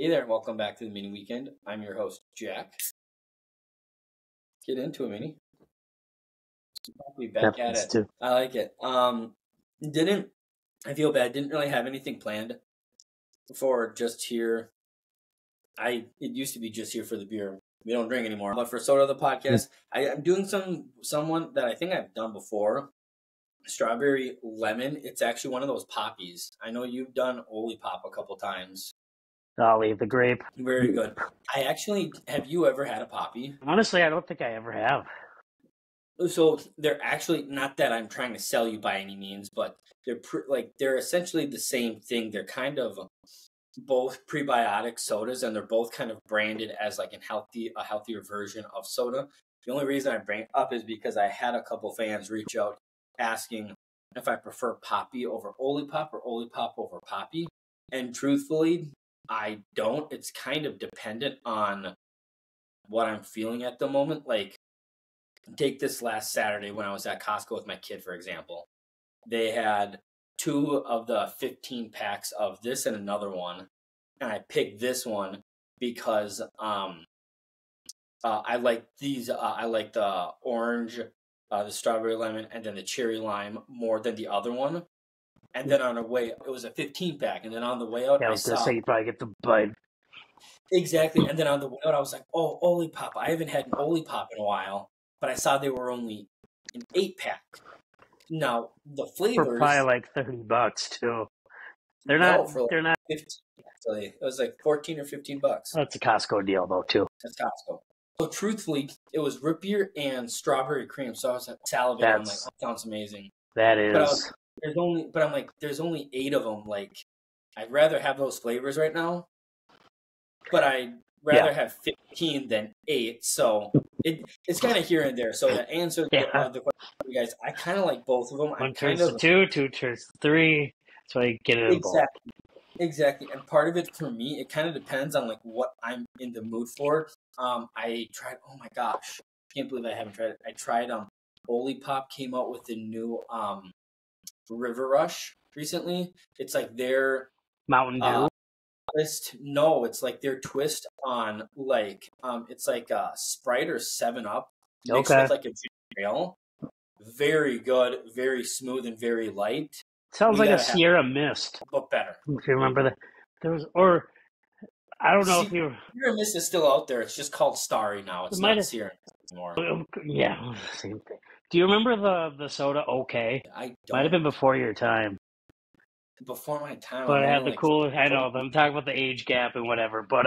Hey there, welcome back to the mini weekend. I'm your host, Jack. Get into it, mini. We back at it. Too. I like it. I feel bad. Didn't really have anything planned for just here. It used to be just here for the beer. We don't drink anymore. But for soda, the podcast, I'm doing someone that I think I've done before. Strawberry lemon. It's actually one of those poppies. I know you've done Oli Pop a couple times. Ollie the grape. Very good. Have you ever had a poppy? Honestly, I don't think I ever have. So they're actually, not that I'm trying to sell you by any means, but they're essentially the same thing. They're kind of both prebiotic sodas, and they're both kind of branded as like a healthier version of soda. The only reason I bring it up is because I had a couple fans reach out asking if I prefer poppy over Oli Pop or Oli Pop over poppy. And truthfully, I don't. It's kind of dependent on what I'm feeling at the moment. Like, take this last Saturday when I was at Costco with my kid, for example. They had 2 of the 15 packs of this and another one. And I picked this one because I like these. I like the orange, the strawberry lemon, and then the cherry lime more than the other one. And then on the way, it was a 15 pack. And then on the way out, I was going to say you probably get the bite. Exactly. And then on the way out, I was like, oh, Oli Pop. I haven't had an Oli Pop in a while. But I saw they were only an 8-pack. Now, the flavors... For probably like $30 too. They're not 15, actually. It was like 14 or $15. That's a Costco deal though too. That's Costco. So truthfully, it was root beer and strawberry cream. So I was salivating. I'm like, that sounds amazing. That is... there's only 8 of them. Like, I'd rather have those flavors right now. But I'd rather have 15 than 8. So it's kind of here and there. So to answer the question for you guys, I kind of like both of them. One turns to 2, 2 turns to 3. So I get it Exactly. And part of it for me, it kind of depends on like what I'm in the mood for. I tried, oh my gosh, I can't believe I haven't tried it. I tried Oli Pop came out with the new River Rush recently. It's like their Mountain Dew. No, it's like their twist on like it's like a Sprite or 7-Up mixed with like a ginger ale. Very good, very smooth, and very light. Sounds like a Sierra Mist, but better. If you remember that, there was, or I don't know if you. Sierra Mist is still out there. It's just called Starry now. It's not Sierra Mist anymore. Yeah, same thing. Do you remember the soda? Okay, I don't. Might have been before your time. Before my time, but it had the cool. I know. I'm talking about the age gap and whatever. But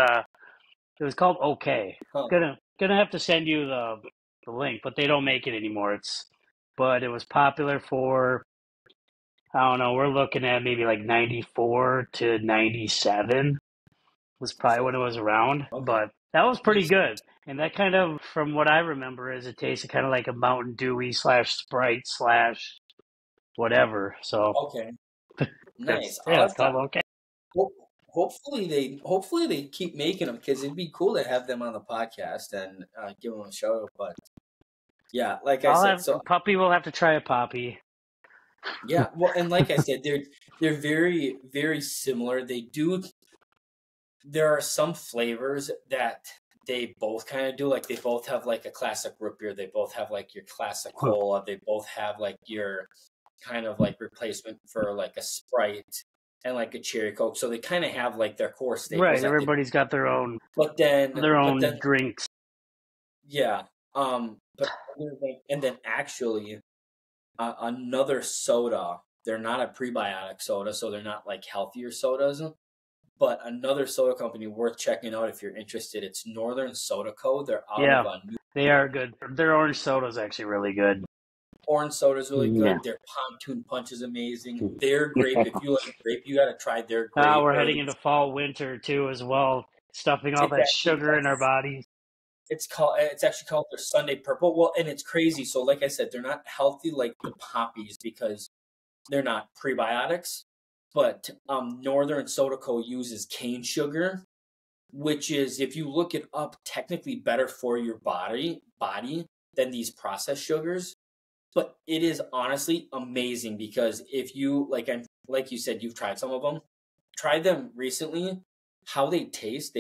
it was called Okay. Huh. Gonna have to send you the link, but they don't make it anymore. But it was popular for, I don't know, we're looking at maybe like 94 to 97 was probably when it was around. Okay. But that was pretty good. And that kind of, from what I remember, is it tasted kind of like a Mountain Dewy / Sprite / whatever. So okay, nice. It's called Okay. Hopefully they keep making them, because it'd be cool to have them on the podcast and give them a show. But yeah, like I said, Puppy will have to try a poppy. Yeah, well, and like I said, they're very, very similar. There are some flavors that they both kind of do. Like, they both have like a classic root beer. They both have like your classic cola. They both have like your kind of like replacement for like a Sprite and like a cherry Coke. So they kind of have like their core staples. Right, everybody's got their own. Their own drinks. Yeah, and then actually. Another soda, they're not a prebiotic soda, so they're not like healthier sodas, but another soda company worth checking out if you're interested. It's Northern Soda Co. They're out of they are good. Their orange soda is actually really good. Orange soda is really good. Yeah. Their Pontoon Punch is amazing. Their grape, if you like grape, you got to try their grape. We're heading into fall, winter too as well, stuffing all that sugar in our bodies. It's actually called their Sunday Purple. Well, and it's crazy. So like I said, they're not healthy like the poppies because they're not prebiotics. But Northern Soda Co. uses cane sugar, which is, if you look it up, technically better for your body than these processed sugars. But it is honestly amazing, because if you, like you said, you've tried some of them. Tried them recently. how they taste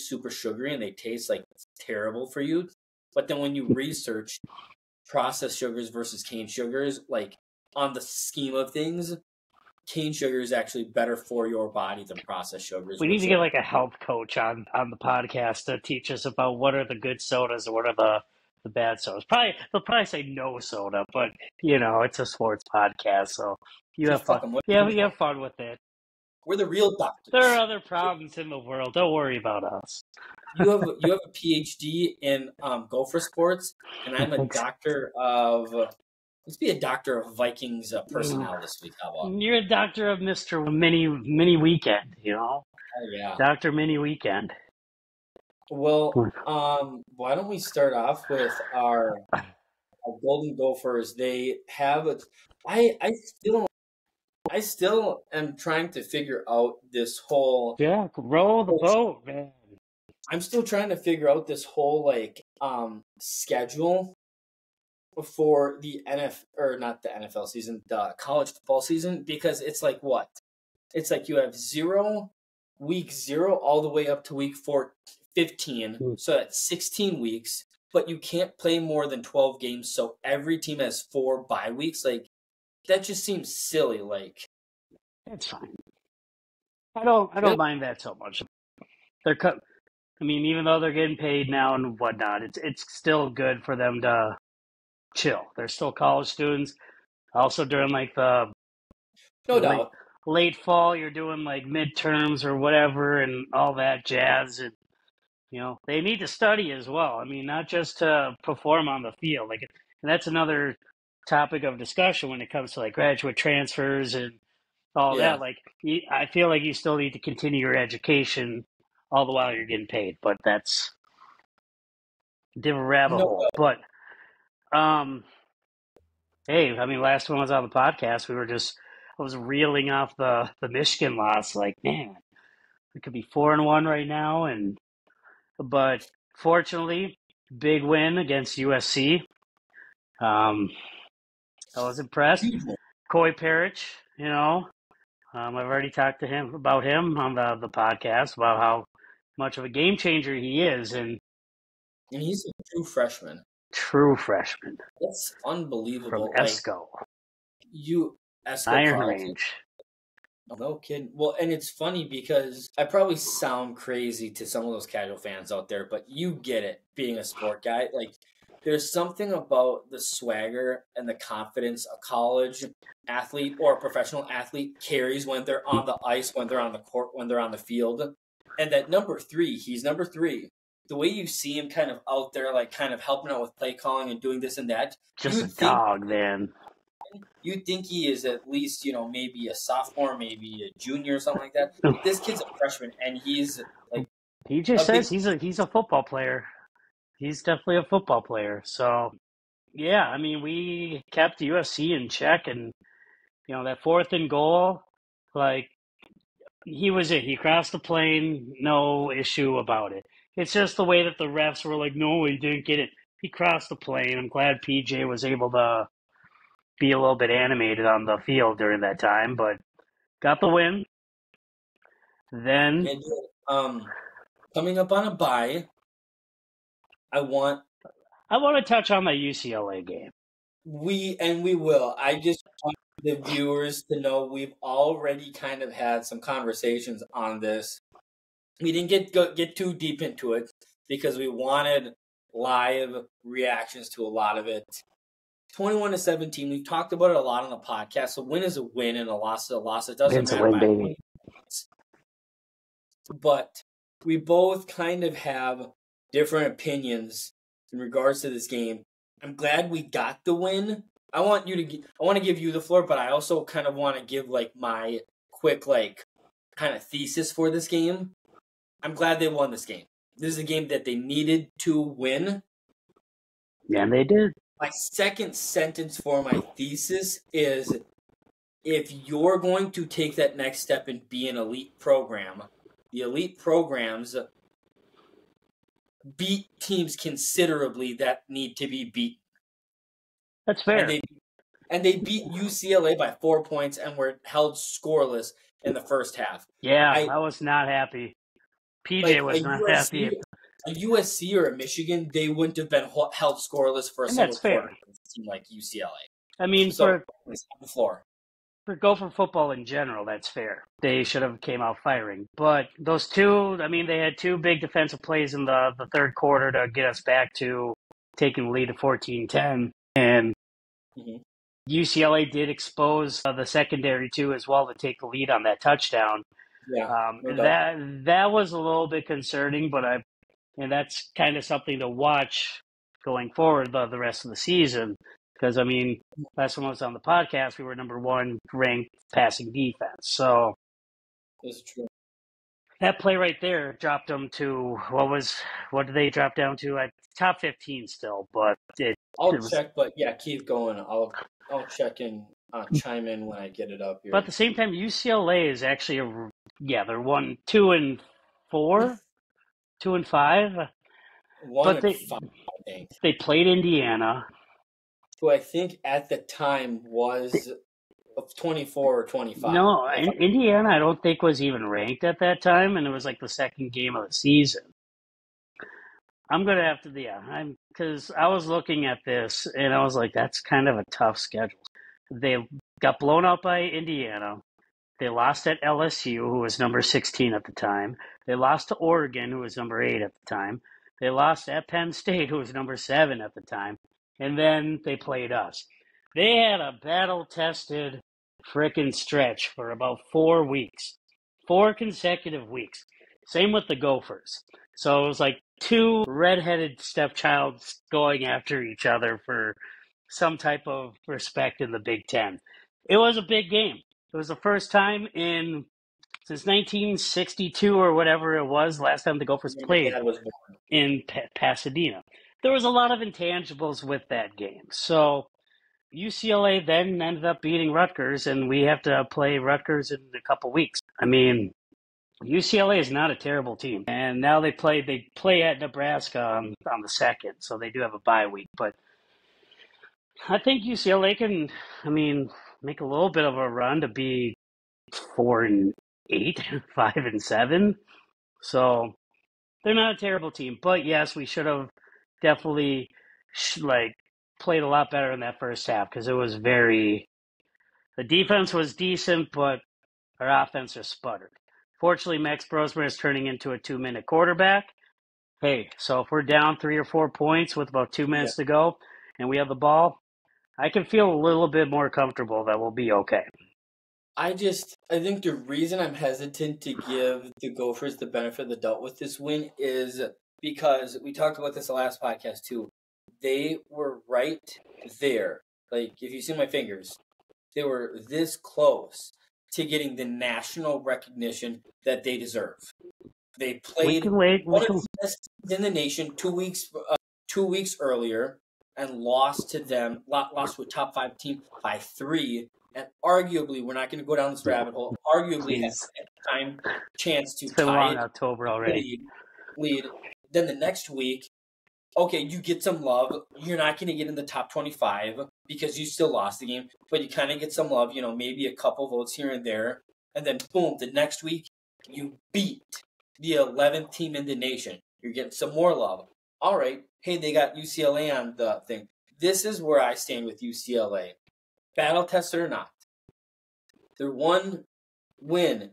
super sugary and they taste like terrible for you. But then when you research processed sugars versus cane sugars, like on the scheme of things, cane sugar is actually better for your body than processed sugars. We need to get like a health coach on the podcast to teach us about what are the good sodas and what are the bad sodas. They'll probably say no soda, but it's a sports podcast, so you have fun. Fuck 'em, Yeah, you have fun with it. we're the real doctors. There are other problems in the world. Don't worry about us. You have a PhD in gopher sports, and I'm a doctor of. Let's be a doctor of Vikings personnel this week. How about? You're a doctor of Mr. Mini Weekend, Oh yeah, Doctor Mini Weekend. Well, why don't we start off with our Golden Gophers? They have a. I still am trying to figure out this whole. Yeah, roll the boat, man. I'm still trying to figure out this whole schedule for the not the NFL season, the college football season, because it's like what? It's like you have week 0 all the way up to week 15, so that's 16 weeks, but you can't play more than 12 games, so every team has 4 bye weeks. Like, that just seems silly. Like, that's fine. I don't mind that so much. Even though they're getting paid now and whatnot, it's still good for them to chill. They're still college students. Also during like the late fall, you're doing like midterms or whatever and all that jazz. And they need to study as well. I mean, not just to perform on the field. Like, and that's another topic of discussion when it comes to like graduate transfers and all that. Like, I feel like you still need to continue your education all the while you're getting paid, but that's a different rabbit hole. But, hey, last one I was on the podcast, I was reeling off the Michigan loss. Like, man, we could be 4-1 right now, but fortunately, big win against USC. I was impressed. Coy Parrish, I've already talked to him about him on the podcast about how much of a game changer he is, and he's a true freshman. That's unbelievable. From ESCO. Iron Range. No kidding. Well, and it's funny because I probably sound crazy to some of those casual fans out there, but you get it being a sport guy. Like, there's something about the swagger and the confidence a college athlete or a professional athlete carries when they're on the ice, when they're on the court, when they're on the field. And that he's number 3. The way you see him kind of out there, like kind of helping out with play calling and doing this and that. Just a dog, man. You'd think he is at least, maybe a sophomore, maybe a junior or something like that. This kid's a freshman, and he's like... He just says he's a football player. He's definitely a football player. So, yeah, we kept USC in check, and, that 4th and goal, like, he was it. He crossed the plane, no issue about it. It's just the way that the refs were like, no, he didn't get it. He crossed the plane. I'm glad PJ was able to be a little bit animated on the field during that time, but got the win. Then, coming up on a bye, I want to touch on the UCLA game. We will. I just want the viewers to know we've already kind of had some conversations on this. We didn't get too deep into it because we wanted live reactions to a lot of it. 21-17. We've talked about it a lot on the podcast. A win is a win, and a loss is a loss. It doesn't matter. Baby. But we both kind of have different opinions in regards to this game. I'm glad we got the win. I want to give you the floor, but I also kind of want to give like my quick kind of thesis for this game. I'm glad they won this game. This is a game that they needed to win. Yeah, and they did. My second sentence for my thesis is, if you're going to take that next step and be an elite program, the elite programs beat teams considerably that need to be beat. That's fair. And they beat UCLA by 4 points and were held scoreless in the first half. Yeah, I was not happy. PJ Like was not happy. a USC or a Michigan, they wouldn't have been held scoreless for a And single that's fair. quarter against a team like UCLA. I mean, So it's on the floor. for Gopher football in general, that's fair. They should have came out firing. But those two, I mean, they had two big defensive plays in the third quarter to get us back to taking the lead to 14-10. And UCLA did expose the secondary too as well to take the lead on that touchdown. Yeah, no doubt. That was a little bit concerning, but and that's kind of something to watch going forward the rest of the season. Because, I mean, last time I was on the podcast, we were number 1 ranked passing defense. So That's true. that play right there dropped them to, what did they drop down to? At top 15 still, but I'll check, but yeah, keep going. I'll check and chime in when I get it up here. But at the same time, UCLA is actually they're 2-4, 2-5. 1-5, I think. They played Indiana, who I think at the time was 24 or 25. No, Indiana I don't think was even ranked at that time, and it was like the second game of the season. I'm going to have to, because I was looking at this, and I was like, that's kind of a tough schedule. They got blown out by Indiana. They lost at LSU, who was number 16 at the time. They lost to Oregon, who was number 8 at the time. They lost at Penn State, who was number 7 at the time. And then they played us. They had a battle-tested frickin' stretch for about 4 weeks. 4 consecutive weeks. Same with the Gophers. So it was like 2 redheaded stepchilds going after each other for some type of respect in the Big Ten. It was a big game. It was the first time since 1962 or whatever it was, last time the Gophers played in Pasadena. There was a lot of intangibles with that game. So UCLA then ended up beating Rutgers, and we have to play Rutgers in a couple weeks. I mean, UCLA is not a terrible team. And now they play at Nebraska on the 2nd, so they do have a bye week. But I think UCLA can, make a little bit of a run to be 4-8, 5-7. So they're not a terrible team. But yes, we should have definitely played a lot better in that first half because it was the defense was decent, but our offense just sputtered. Fortunately, Max Brosmer is turning into a 2-minute quarterback. Hey, so if we're down 3 or 4 points with about 2 minutes to go and we have the ball, I can feel a little bit more comfortable that we'll be okay. I think the reason I'm hesitant to give the Gophers the benefit of the doubt with this win is because we talked about this the last podcast too. They were right there. Like, if you see my fingers, they were this close to getting the national recognition that they deserve. They played one of the best teams in the nation 2 weeks earlier and lost to a top 5 team by 3. And arguably, we're not going to go down this rabbit hole. Arguably, had a chance to tie it. October already. Lead. Then the next week, okay, you get some love. You're not going to get in the top 25 because you still lost the game, but you kind of get some love. Maybe a couple votes here and there, and then boom, the next week you beat the 11th team in the nation. You're getting some more love. All right, hey, they got UCLA on the thing. This is where I stand with UCLA. Battle tested or not, their one win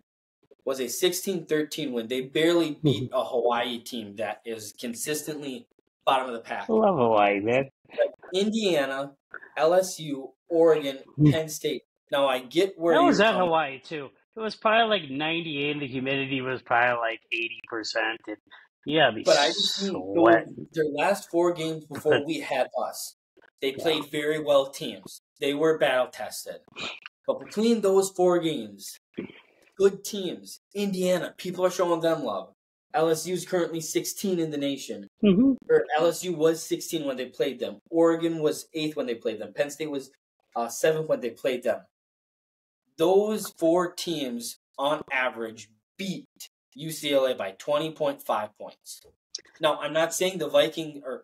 was a 16-13 win. They barely beat a Hawaii team that is consistently bottom of the pack. I love Hawaii, man. Indiana, LSU, Oregon, Penn State. Now, I get where that was at Hawaii, too. It was probably like 98, and the humidity was probably like 80%. And but I just seen their last 4 games before we had us. They played very well teams. They were battle-tested. But between those 4 games, good teams. Indiana, people are showing them love. LSU is currently 16 in the nation. Mm-hmm. Or LSU was 16 when they played them. Oregon was 8th when they played them. Penn State was 7th when they played them. Those 4 teams, on average, beat UCLA by 20.5 points. Now, I'm not saying the Vikings. I'm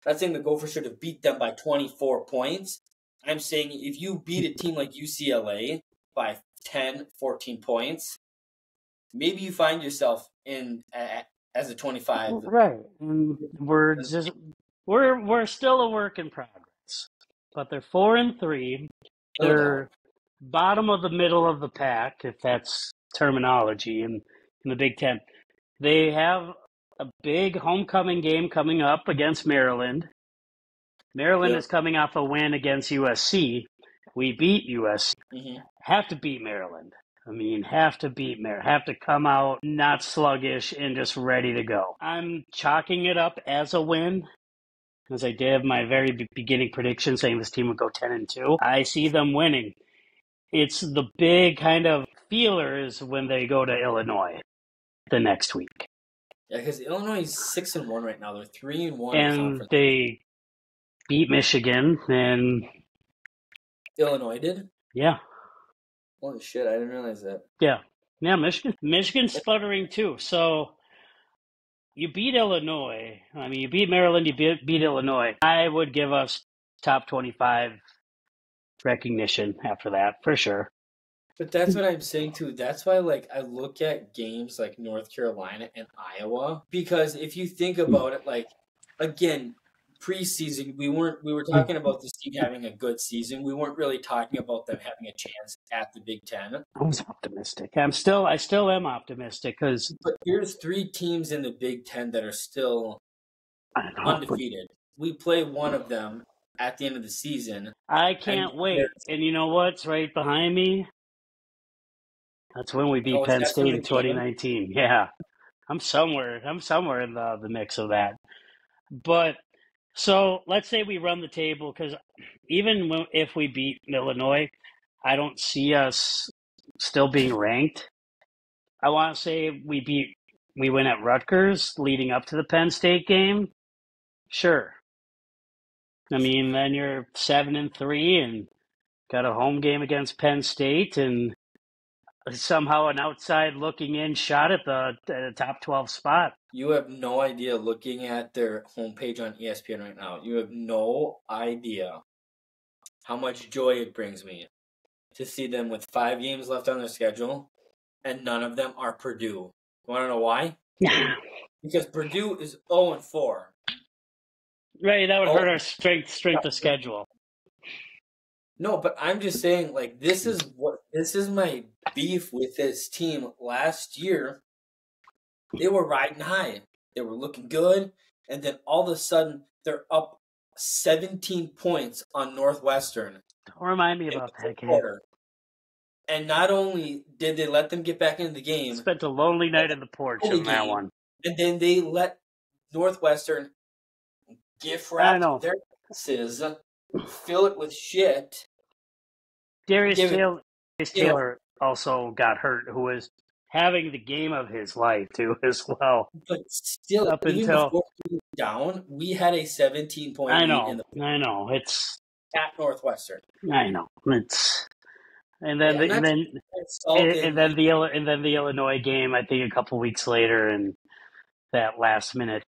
not saying the Gophers should have beat them by 24 points. I'm saying if you beat a team like UCLA by 10, 14 points, maybe you find yourself in as a 25. Right. And we're still a work in progress. But they're 4-3. No They're doubt. bottom of the middle of the pack, if that's terminology in the Big Ten. They have a big homecoming game coming up against Maryland. Maryland is coming off a win against USC. We beat USC. Mm-hmm. Have to beat Maryland. Have to beat Maryland. Have to come out not sluggish and just ready to go. I'm chalking it up as a win, as I did my very beginning prediction saying this team would go 10-2. I see them winning. It's the big kind of feelers when they go to Illinois the next week. Yeah, because Illinois is 6-1 right now. They're 3-1 in And conference. they beat Michigan, and Illinois did? Yeah. Holy shit, I didn't realize that. Yeah, Michigan's sputtering too. So you beat Illinois. You beat Maryland, you beat Illinois. I would give us top 25 recognition after that, for sure. But that's what I'm saying too. That's why I look at games like North Carolina and Iowa, because if you think about it, again, preseason we were talking about this team having a good season. We weren't really talking about them having a chance at the Big Ten. I was optimistic. I still am optimistic because. But there's 3 teams in the Big Ten that are still undefeated. We play one of them at the end of the season. I can't wait. And you know what's right behind me? That's when we beat Penn State in 2019. Yeah, I'm somewhere in the mix of that. But so let's say we run the table, because even if we beat Illinois, I don't see us still being ranked. I want to say we win at Rutgers leading up to the Penn State game. Sure. Then you're 7-3 and got a home game against Penn State and somehow an outside looking in shot at the top 12 spot. You have no idea, looking at their homepage on ESPN right now, you have no idea how much joy it brings me to see them with 5 games left on their schedule, and none of them are Purdue. You want to know why? Because Purdue is 0-4. Right, that would hurt our strength of schedule. No, but I'm just saying, this is my beef with this team. Last year, they were riding high. They were looking good, and then all of a sudden, they're up 17 points on Northwestern. Don't remind me about that game. And not only did they let them get back into the game, spent a lonely night in the porch in that one. And then they let Northwestern gift wrap their asses, fill it with shit. Darius Taylor also got hurt, who was having the game of his life too, as well. But still, up even until before we were down, we had a 17-point lead in the. I know. It's at Northwestern. I know. It's and then the Illinois game. I think a couple weeks later, and that last minute,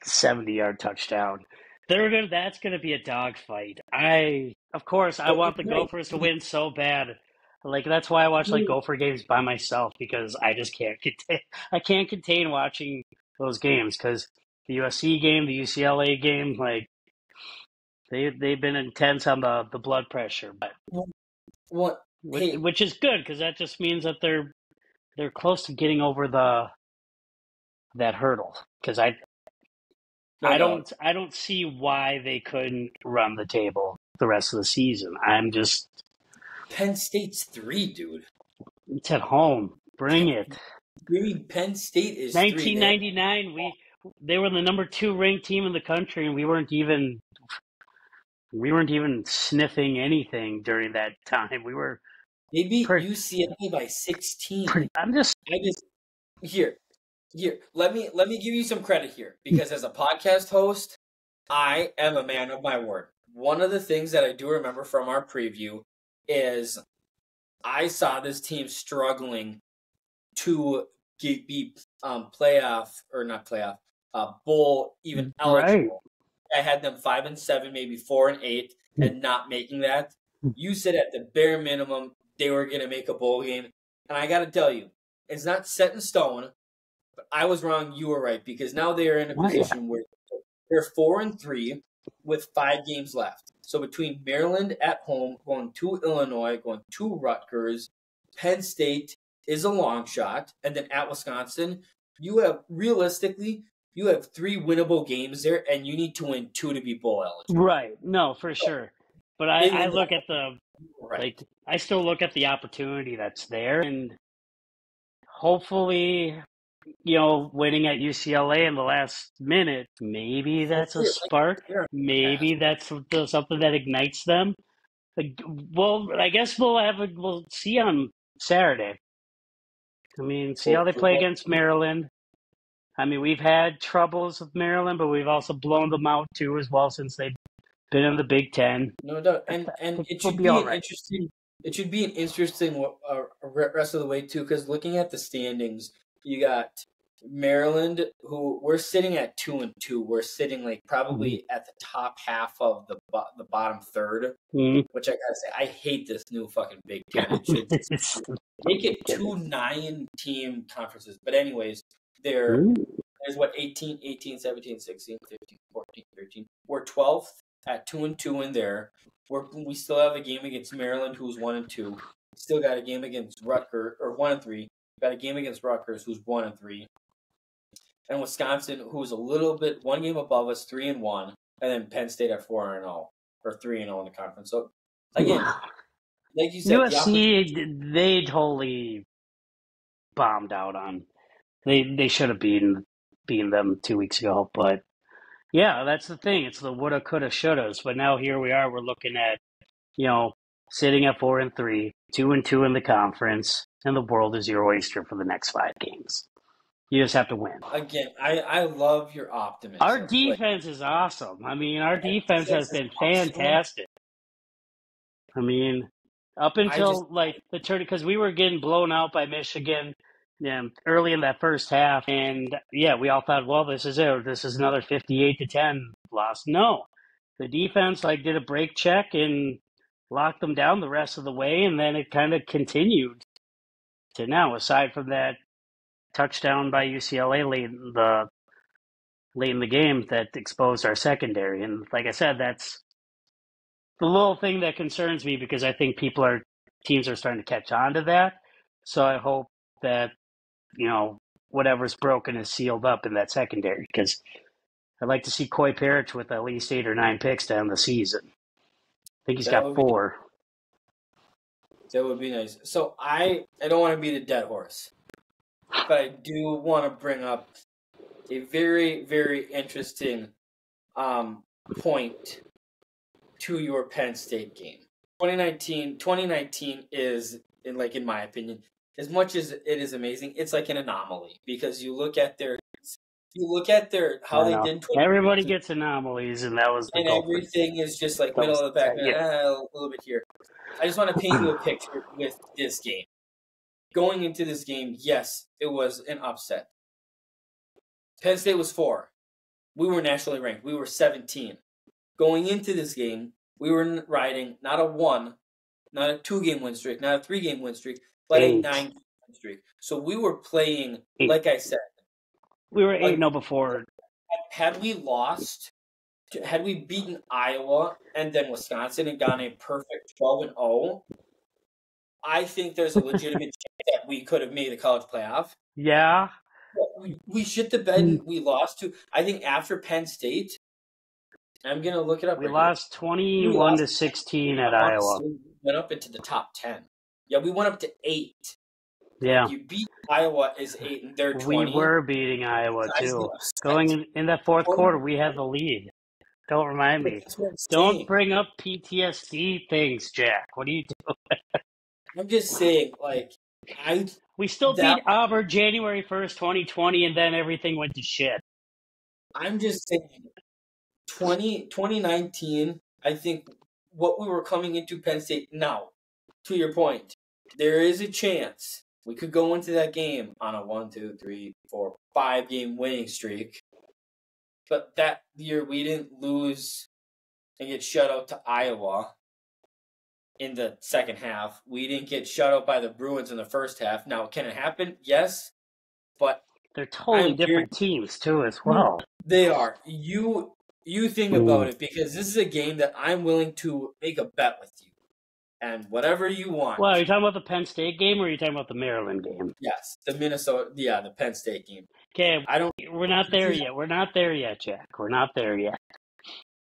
70-yard touchdown. That's going to be a dogfight. I want the Gophers to win so bad. That's why I watch Gopher games by myself, because I just can't contain watching those games, because the USC game, the UCLA game, they've been intense on the blood pressure, but which is good, because that just means that they're close to getting over that hurdle, because I don't see why they couldn't run the table the rest of the season. I'm just. Penn State's 3, dude. It's at home. Bring it. Penn State is 1999. They were the number 2 ranked team in the country, and we weren't even sniffing anything during that time. We were. They beat UCLA by 16. Here. Let me give you some credit here, because as a podcast host, I am a man of my word. One of the things that I do remember from our preview is I saw this team struggling to be bowl even eligible. Right. I had them 5-7, maybe 4-8, and not making that. You said at the bare minimum they were going to make a bowl game, and I got to tell you, It's not set in stone, but I was wrong. You were right, because now they are in a position where they're 4-3 with 5 games left. So between Maryland at home, going to Illinois, going to Rutgers, Penn State is a long shot, and then at Wisconsin, you have 3 winnable games there, and you need to win 2 to be bowl eligible. Right. No, for sure. But I look at I still look at the opportunity that's there, and hopefully, winning at UCLA in the last minute, maybe that's a spark. Maybe that's something that ignites them. Well, I guess we'll see on Saturday. I mean, see how they play against Maryland. I mean, we've had troubles with Maryland, but we've also blown them out too as well since they've been in the Big Ten. No doubt, and it should be an interesting. It should be an interesting rest of the way too, because looking at the standings, you got Maryland, who we're sitting at 2-2. We're sitting like probably at the top half of the bottom third, which I gotta say, I hate this new fucking Big Ten. It should make it 2 9-team conferences. But anyways, there's 18, 17, 16, 15, 14, 13. We're 12th at 2-2 in there. We still have a game against Maryland, who's 1-2. Still got a game against Rutgers, or 1-3. Got a game against Rutgers, who's 1-3. And Wisconsin, who's one game above us, 3-1, and then Penn State at 4-0 or 3-0 in the conference. So again, like you said, USC they totally bombed out on. They should have beaten them 2 weeks ago, but yeah, that's the thing. It's the woulda, coulda, shouldas. But now here we are. We're looking at sitting at 4-3, 2-2 in the conference, and the world is your oyster for the next 5 games. You just have to win. Again, I love your optimism. Our defense is awesome. I mean, our defense has been fantastic. I mean, up until the turn, because we were getting blown out by Michigan early in that first half, and we all thought, well, this is it. This is another 58-10 loss. No, the defense did a break check and locked them down the rest of the way, and then it kind of continued to now. Aside from that touchdown by UCLA late in the game that exposed our secondary. And like I said, that's the little thing that concerns me, because I think teams are starting to catch on to that. So I hope that, whatever's broken is sealed up in that secondary, because I'd like to see Coy Parrish with at least 8 or 9 picks to end the season. I think he's got 4. That would be nice. So I don't want to beat a dead horse, but I do want to bring up a very, very interesting point to your Penn State game. 2019 is, in my opinion, as much as it is amazing, it's like an anomaly, because you look at how they did. Everybody gets anomalies, and that was the goal. Everything is just like middle of the back, a little bit here. I just want to paint you a picture with this game. Going into this game, yes, it was an upset. Penn State was 4. We were nationally ranked. We were 17. Going into this game, we were riding not a 1, not a 2-game win streak, not a 3-game win streak, but a 9-game win streak. So we were playing, 8. Like I said. We were 8-0 before. Had we beaten Iowa and then Wisconsin and gotten a perfect 12-0, I think there's a legitimate chance that we could have made the college playoff. Yeah. We shit the bed and we lost to, I think after Penn State, I'm going to look it up. We lost 21-16 at Iowa. We went up into the top 10. Yeah, we went up to 8. Yeah. You beat Iowa is 8 and they're 20. We were beating Iowa too. Going in that fourth quarter, we had the lead. Don't remind me. Don't bring up PTSD things, Jack. What are you doing? I'm just saying, we still beat Auburn January 1st, 2020, and then everything went to shit. I'm just saying, 2019, I think what we were coming into Penn State now, to your point, there is a chance we could go into that game on a 1, 2, 3, 4, 5-game winning streak. But that year we didn't lose and get shut out to Iowa. in the second half. We didn't get shut out by the Bruins in the first half. Now, can it happen? Yes, but they're totally different teams too, as well. They are. You think about it, because this is a game that I'm willing to make a bet with you, and whatever you want. Well, are you talking about the Penn State game, or are you talking about the Maryland game? Yes, the Penn State game. Okay, we're not there yet. We're not there yet, Jack. We're not there yet.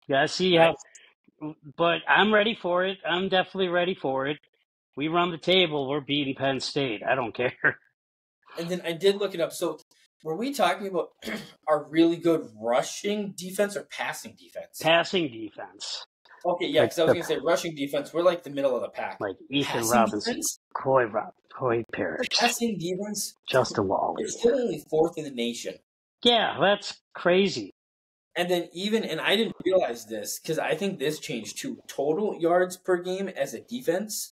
You gotta see how. But I'm ready for it. I'm definitely ready for it. We run the table. We're beating Penn State. I don't care. And then I did look it up. So, were we talking about our really good rushing defense or passing defense? Passing defense. Okay, yeah, because I was going to say rushing defense, we're like the middle of the pack. Like Ethan Robinson, Coy Parrish. Passing defense, Justin Wally. It's still only 4th in the nation. Yeah, that's crazy. And then and I didn't realize this, because I think this changed to total yards per game as a defense.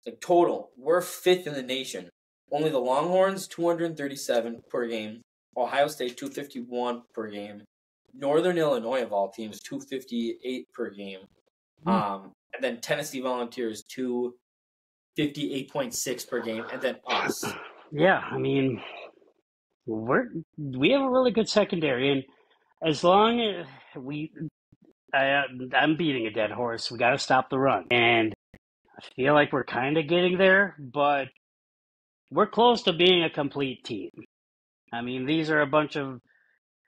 Like total, we're 5th in the nation. Only the Longhorns, 237 per game. Ohio State, 251 per game. Northern Illinois, of all teams, 258 per game. And then Tennessee Volunteers, 258.6 per game. And then us. Yeah, I mean, we have a really good secondary. And as long as I'm beating a dead horse, we got to stop the run. And I feel like we're kind of getting there, but we're close to being a complete team. I mean, these are a bunch of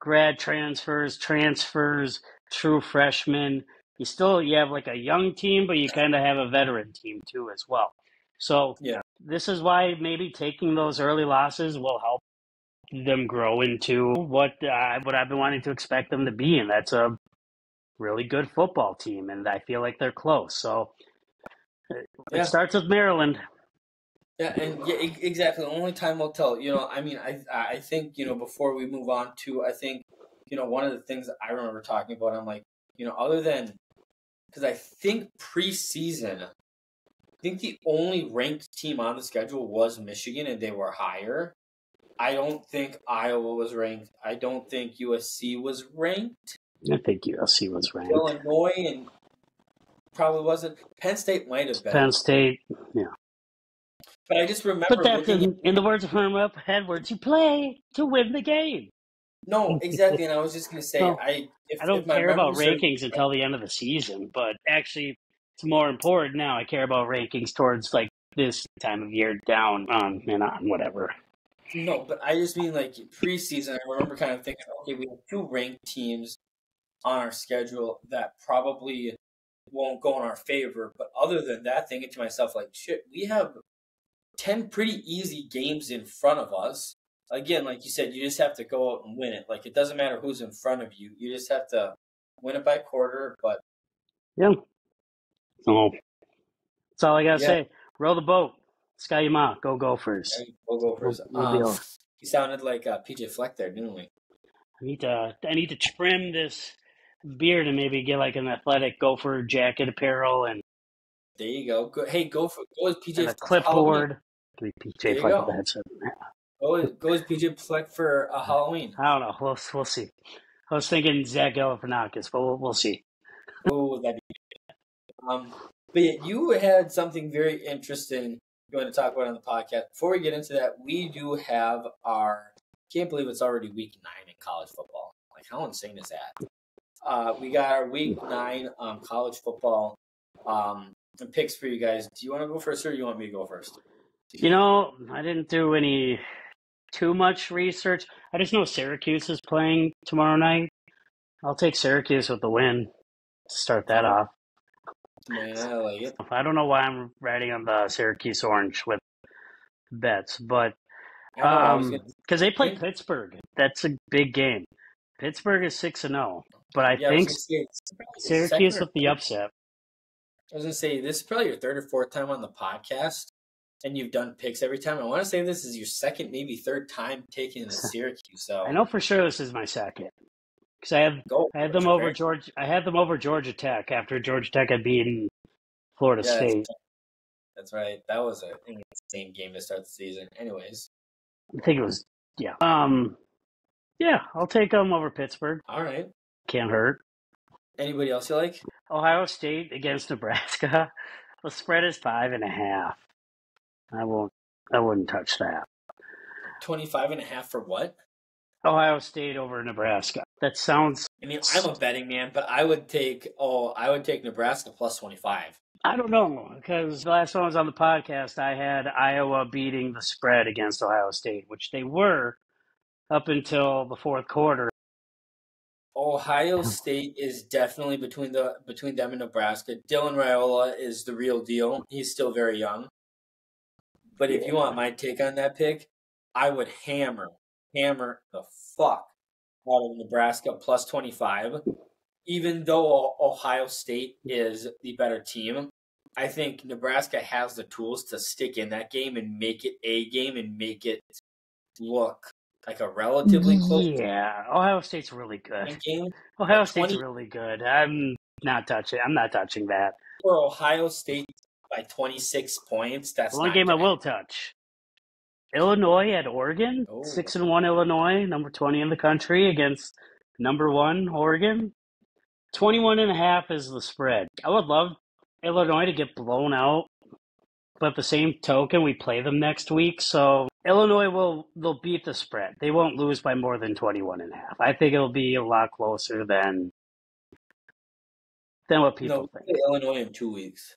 grad transfers, true freshmen. You have like a young team, but you kind of have a veteran team too as well. So This is why maybe taking those early losses will help them grow into what I've been wanting to expect them to be, and that's a really good football team, and I feel like they're close. So it starts with Maryland. Yeah, and exactly. The only time will tell. I mean, I think, before we move on to, I think, one of the things that I remember talking about, I'm like, other than, because I think preseason, I think the only ranked team on the schedule was Michigan, and they were higher. I don't think Iowa was ranked. I don't think USC was ranked. I think USC was ranked. Illinois and probably wasn't. Penn State might have been. Penn State, yeah. But I just remember. But that's in the words of Herm Edwards, you play to win the game. No, exactly. And I was just going to say, I don't care about rankings until the end of the season, but actually, it's more important now. I care about rankings towards like this time of year down on and on, whatever. No, but I just mean like preseason. I remember kind of thinking, okay, we have 2 ranked teams on our schedule that probably won't go in our favor. But other than that, thinking to myself, like, shit, we have 10 pretty easy games in front of us. Again, like you said, you just have to go out and win it. Like, it doesn't matter who's in front of you. You just have to win it by quarter. But yeah. So that's all I got to say. Row the boat. Sky Yama. Go Gophers. Go Gophers. You sounded like PJ Fleck there, didn't we? I need to trim this beard and maybe get like an athletic Gopher jacket apparel and. There you go. Go as PJ. And a clipboard. PJ Fleck with the headset. Go as PJ Fleck for Halloween. I don't know. We'll see. I was thinking Zach Galifianakis, but we'll see. Oh, that'd be good. But yeah, you had something very interesting you want to talk about on the podcast. Before we get into that, we do have can't believe it's already week 9 in college football. Like, how insane is that? We got our week 9 college football picks for you guys. Do you want to go first, or do you want me to go first? I didn't do too much research. I just know Syracuse is playing tomorrow night. I'll take Syracuse with the win to start that off. Man, I like it. I don't know why I'm riding on the Syracuse orange with bets, but because they play Pittsburgh. That's a big game. Pittsburgh is 6-0, but I think Syracuse with the upset. I was going to say, this is probably your 3rd or 4th time on the podcast, and you've done picks every time. I want to say this is your 2nd, maybe 3rd time taking the Syracuse. So I know for sure this is my 2nd. Because I had them over Georgia Tech after Georgia Tech had beaten Florida State. That's right. That was an insane game to start the season. Anyways, I think it was I'll take them over Pittsburgh. All right, can't hurt. Anybody else you like? Ohio State against Nebraska. The spread is 5.5. I wouldn't touch that. 25.5 for what? Ohio State over Nebraska. That sounds. I mean, I'm a betting man, but I would take Nebraska plus 25. I don't know, because the last time I was on the podcast, I had Iowa beating the spread against Ohio State, which they were up until the fourth quarter. Ohio State is definitely between them and Nebraska. Dylan Raiola is the real deal. He's still very young. But if you want my take on that pick, I would hammer the fuck out of Nebraska plus 25. Even though Ohio State is the better team, I think Nebraska has the tools to stick in that game and make it a game and make it look like a relatively close. Yeah, Ohio State's really good. Game. Ohio State's really good. I'm not touching that. For Ohio State by 26 points, that's one game I will touch. Illinois at Oregon, 6-1 Illinois, number 20 in the country against number 1 Oregon. 21.5 is the spread. I would love Illinois to get blown out, but at the same token, we play them next week, so Illinois they'll beat the spread. They won't lose by more than 21.5. I think it'll be a lot closer than what people think. Illinois in 2 weeks.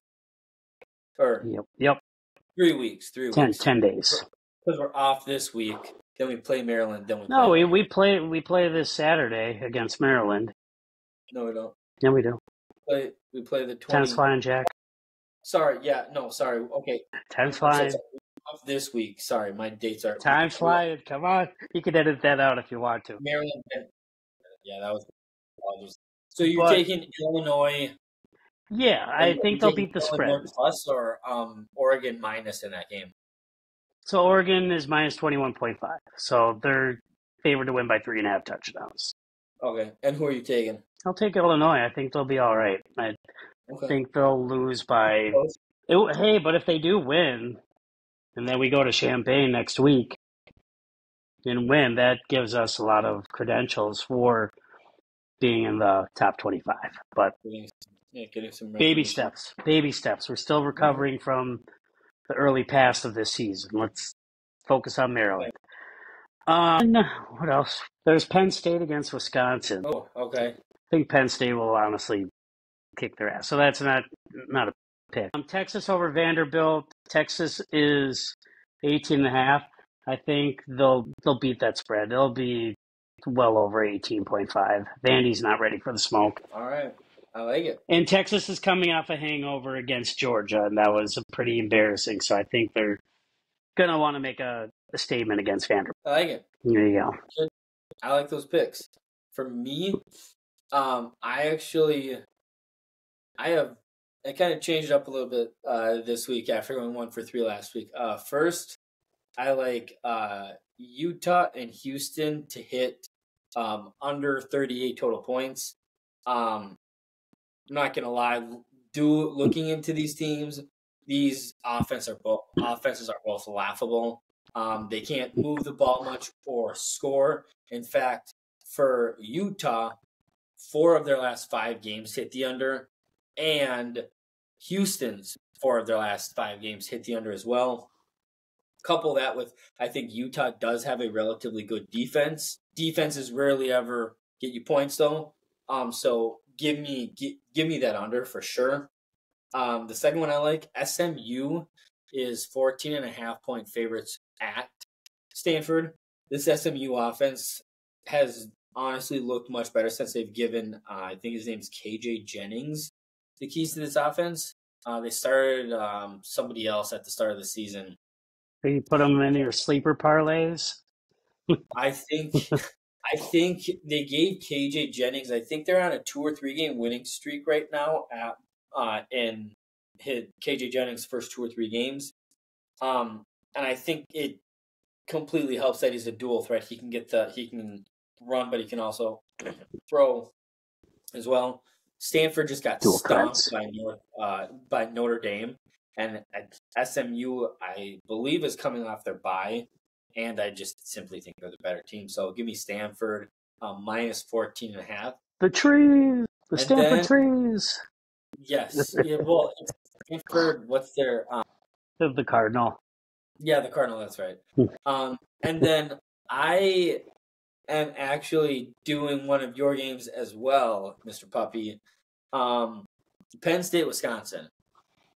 Or yep. 3 weeks. 10 days. Because we're off this week, then we play Maryland. Then we play this Saturday against Maryland. No, we don't. Yeah, we do. We play the 20. Time's flying, Jack. Sorry. Okay. Time's flying. Off this week. Sorry, my dates are. Time's flying. Come on, you can edit that out if you want to. Maryland. Yeah, that was. So you're taking Illinois. Yeah, I think they'll beat the spread. Plus or Oregon minus in that game. So Oregon is minus 21.5. So they're favored to win by 3.5 touchdowns. Okay, and who are you taking? I'll take Illinois. I think they'll be all right. I think they'll lose by. But if they do win, and then we go to Champaign next week and win, that gives us a lot of credentials for being in the top 25. But getting some baby steps. We're still recovering from the early past of this season. Let's focus on Maryland. What else? There's Penn State against Wisconsin. Oh, okay. I think Penn State will honestly kick their ass. So that's not a pick. Texas over Vanderbilt. Texas is 18.5. I think they'll beat that spread. They'll be well over 18.5. Vandy's not ready for the smoke. All right. I like it. And Texas is coming off a hangover against Georgia, and that was pretty embarrassing. So I think they're going to want to make a statement against Vanderbilt. I like it. There you go. Good. I like those picks. For me, I kind of changed up a little bit this week after going 1 for 3 last week. First, I like Utah and Houston to hit under 38 total points. I'm not gonna lie. Looking into these teams, these offenses are both laughable. They can't move the ball much or score. In fact, for Utah, 4 of their last 5 games hit the under, and Houston's 4 of their last 5 games hit the under as well. Couple that with, I think Utah does have a relatively good defense. Defenses rarely ever get you points though. So give me that under for sure. The second one I like, SMU is 14.5 point favorites at Stanford. This SMU offense has honestly looked much better since they've given, I think his name's KJ Jennings, the keys to this offense. They started somebody else at the start of the season. You put them in your sleeper parlays? I think they gave KJ Jennings, I think they're on a 2 or 3 game winning streak right now and hit KJ Jennings' first 2 or 3 games. And I think it completely helps that he's a dual threat. He can run, but he can also throw as well. Stanford just got stomped by Notre Dame, and SMU, I believe, is coming off their bye, and I just simply think they're the better team. So give me Stanford minus 14.5. The trees, Stanford trees. Yes. Yeah, well, it's Stanford. What's their The Cardinal. Yeah, the Cardinal, that's right. And then I am actually doing one of your games as well, Mr. Puppy. Penn State, Wisconsin.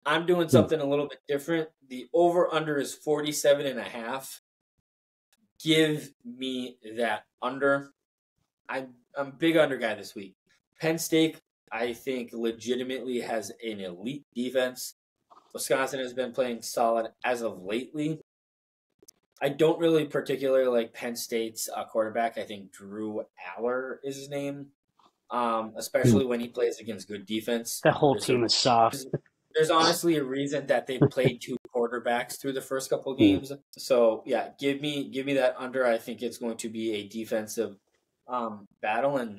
I'm doing something a little bit different. The over-under is 47.5. Give me that under. I'm a big under guy this week. Penn State, I think, legitimately has an elite defense. Wisconsin has been playing solid as of lately. I don't really particularly like Penn State's quarterback. I think Drew Aller is his name, especially when he plays against good defense. That whole team is soft. There's honestly a reason that they've played two quarterbacks through the first couple of games. So yeah, give me that under. I think it's going to be a defensive battle and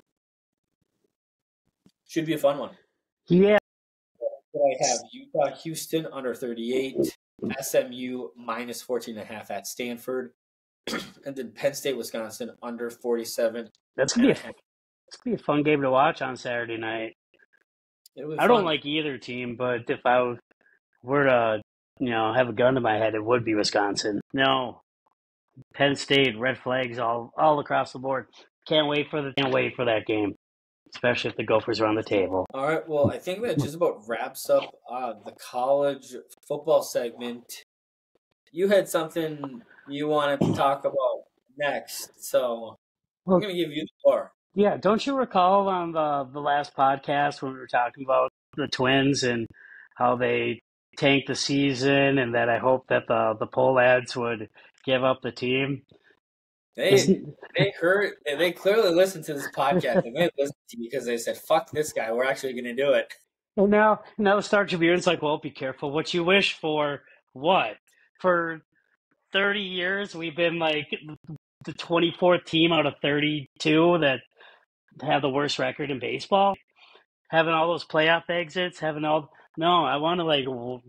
should be a fun one. Yeah. I have Utah, Houston under 38, SMU minus 14.5 at Stanford, and then Penn State, Wisconsin under 47. That's gonna be a fun game to watch on Saturday night. I don't like either team, but if I were to, have a gun to my head, it would be Wisconsin. No, Penn State, red flags all across the board. Can't wait for that game, especially if the Gophers are on the table. All right, well, I think that just about wraps up the college football segment. You had something you wanted to talk about next, so I'm going to give you the floor. Yeah, don't you recall on the last podcast when we were talking about the Twins and how they tanked the season, and that I hope that the poll ads would give up the team? They clearly listened to this podcast and they listened to you because they said, "Fuck this guy, we're actually going to do it." And now the Star Tribune's like, well, be careful what you wish for. What? For 30 years, we've been like the 24th team out of 32 that have the worst record in baseball. Having all those playoff exits, no, I want to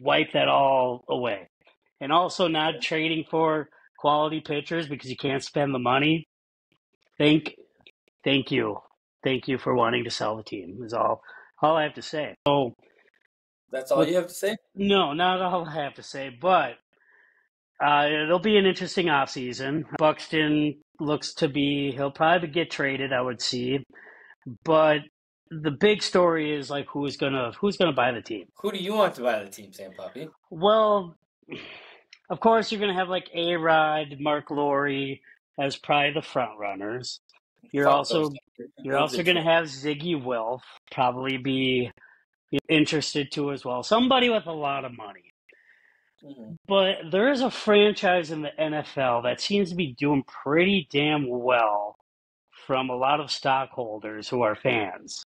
wipe that all away. And also not trading for quality pitchers because you can't spend the money. Thank you. Thank you for wanting to sell the team is all I have to say. So that's all you have to say? No, not all I have to say, but it'll be an interesting offseason. Buxton looks to be, he'll probably get traded, I would see. But the big story is who's gonna buy the team. Who do you want to buy the team, Sam Puppy? Well, of course you're gonna have A-Rod, Mark Lowry as probably the front runners. You're also gonna have Ziggy Wilf probably be interested too as well. Somebody with a lot of money. Mm-hmm. But there is a franchise in the NFL that seems to be doing pretty damn well from a lot of stockholders who are fans.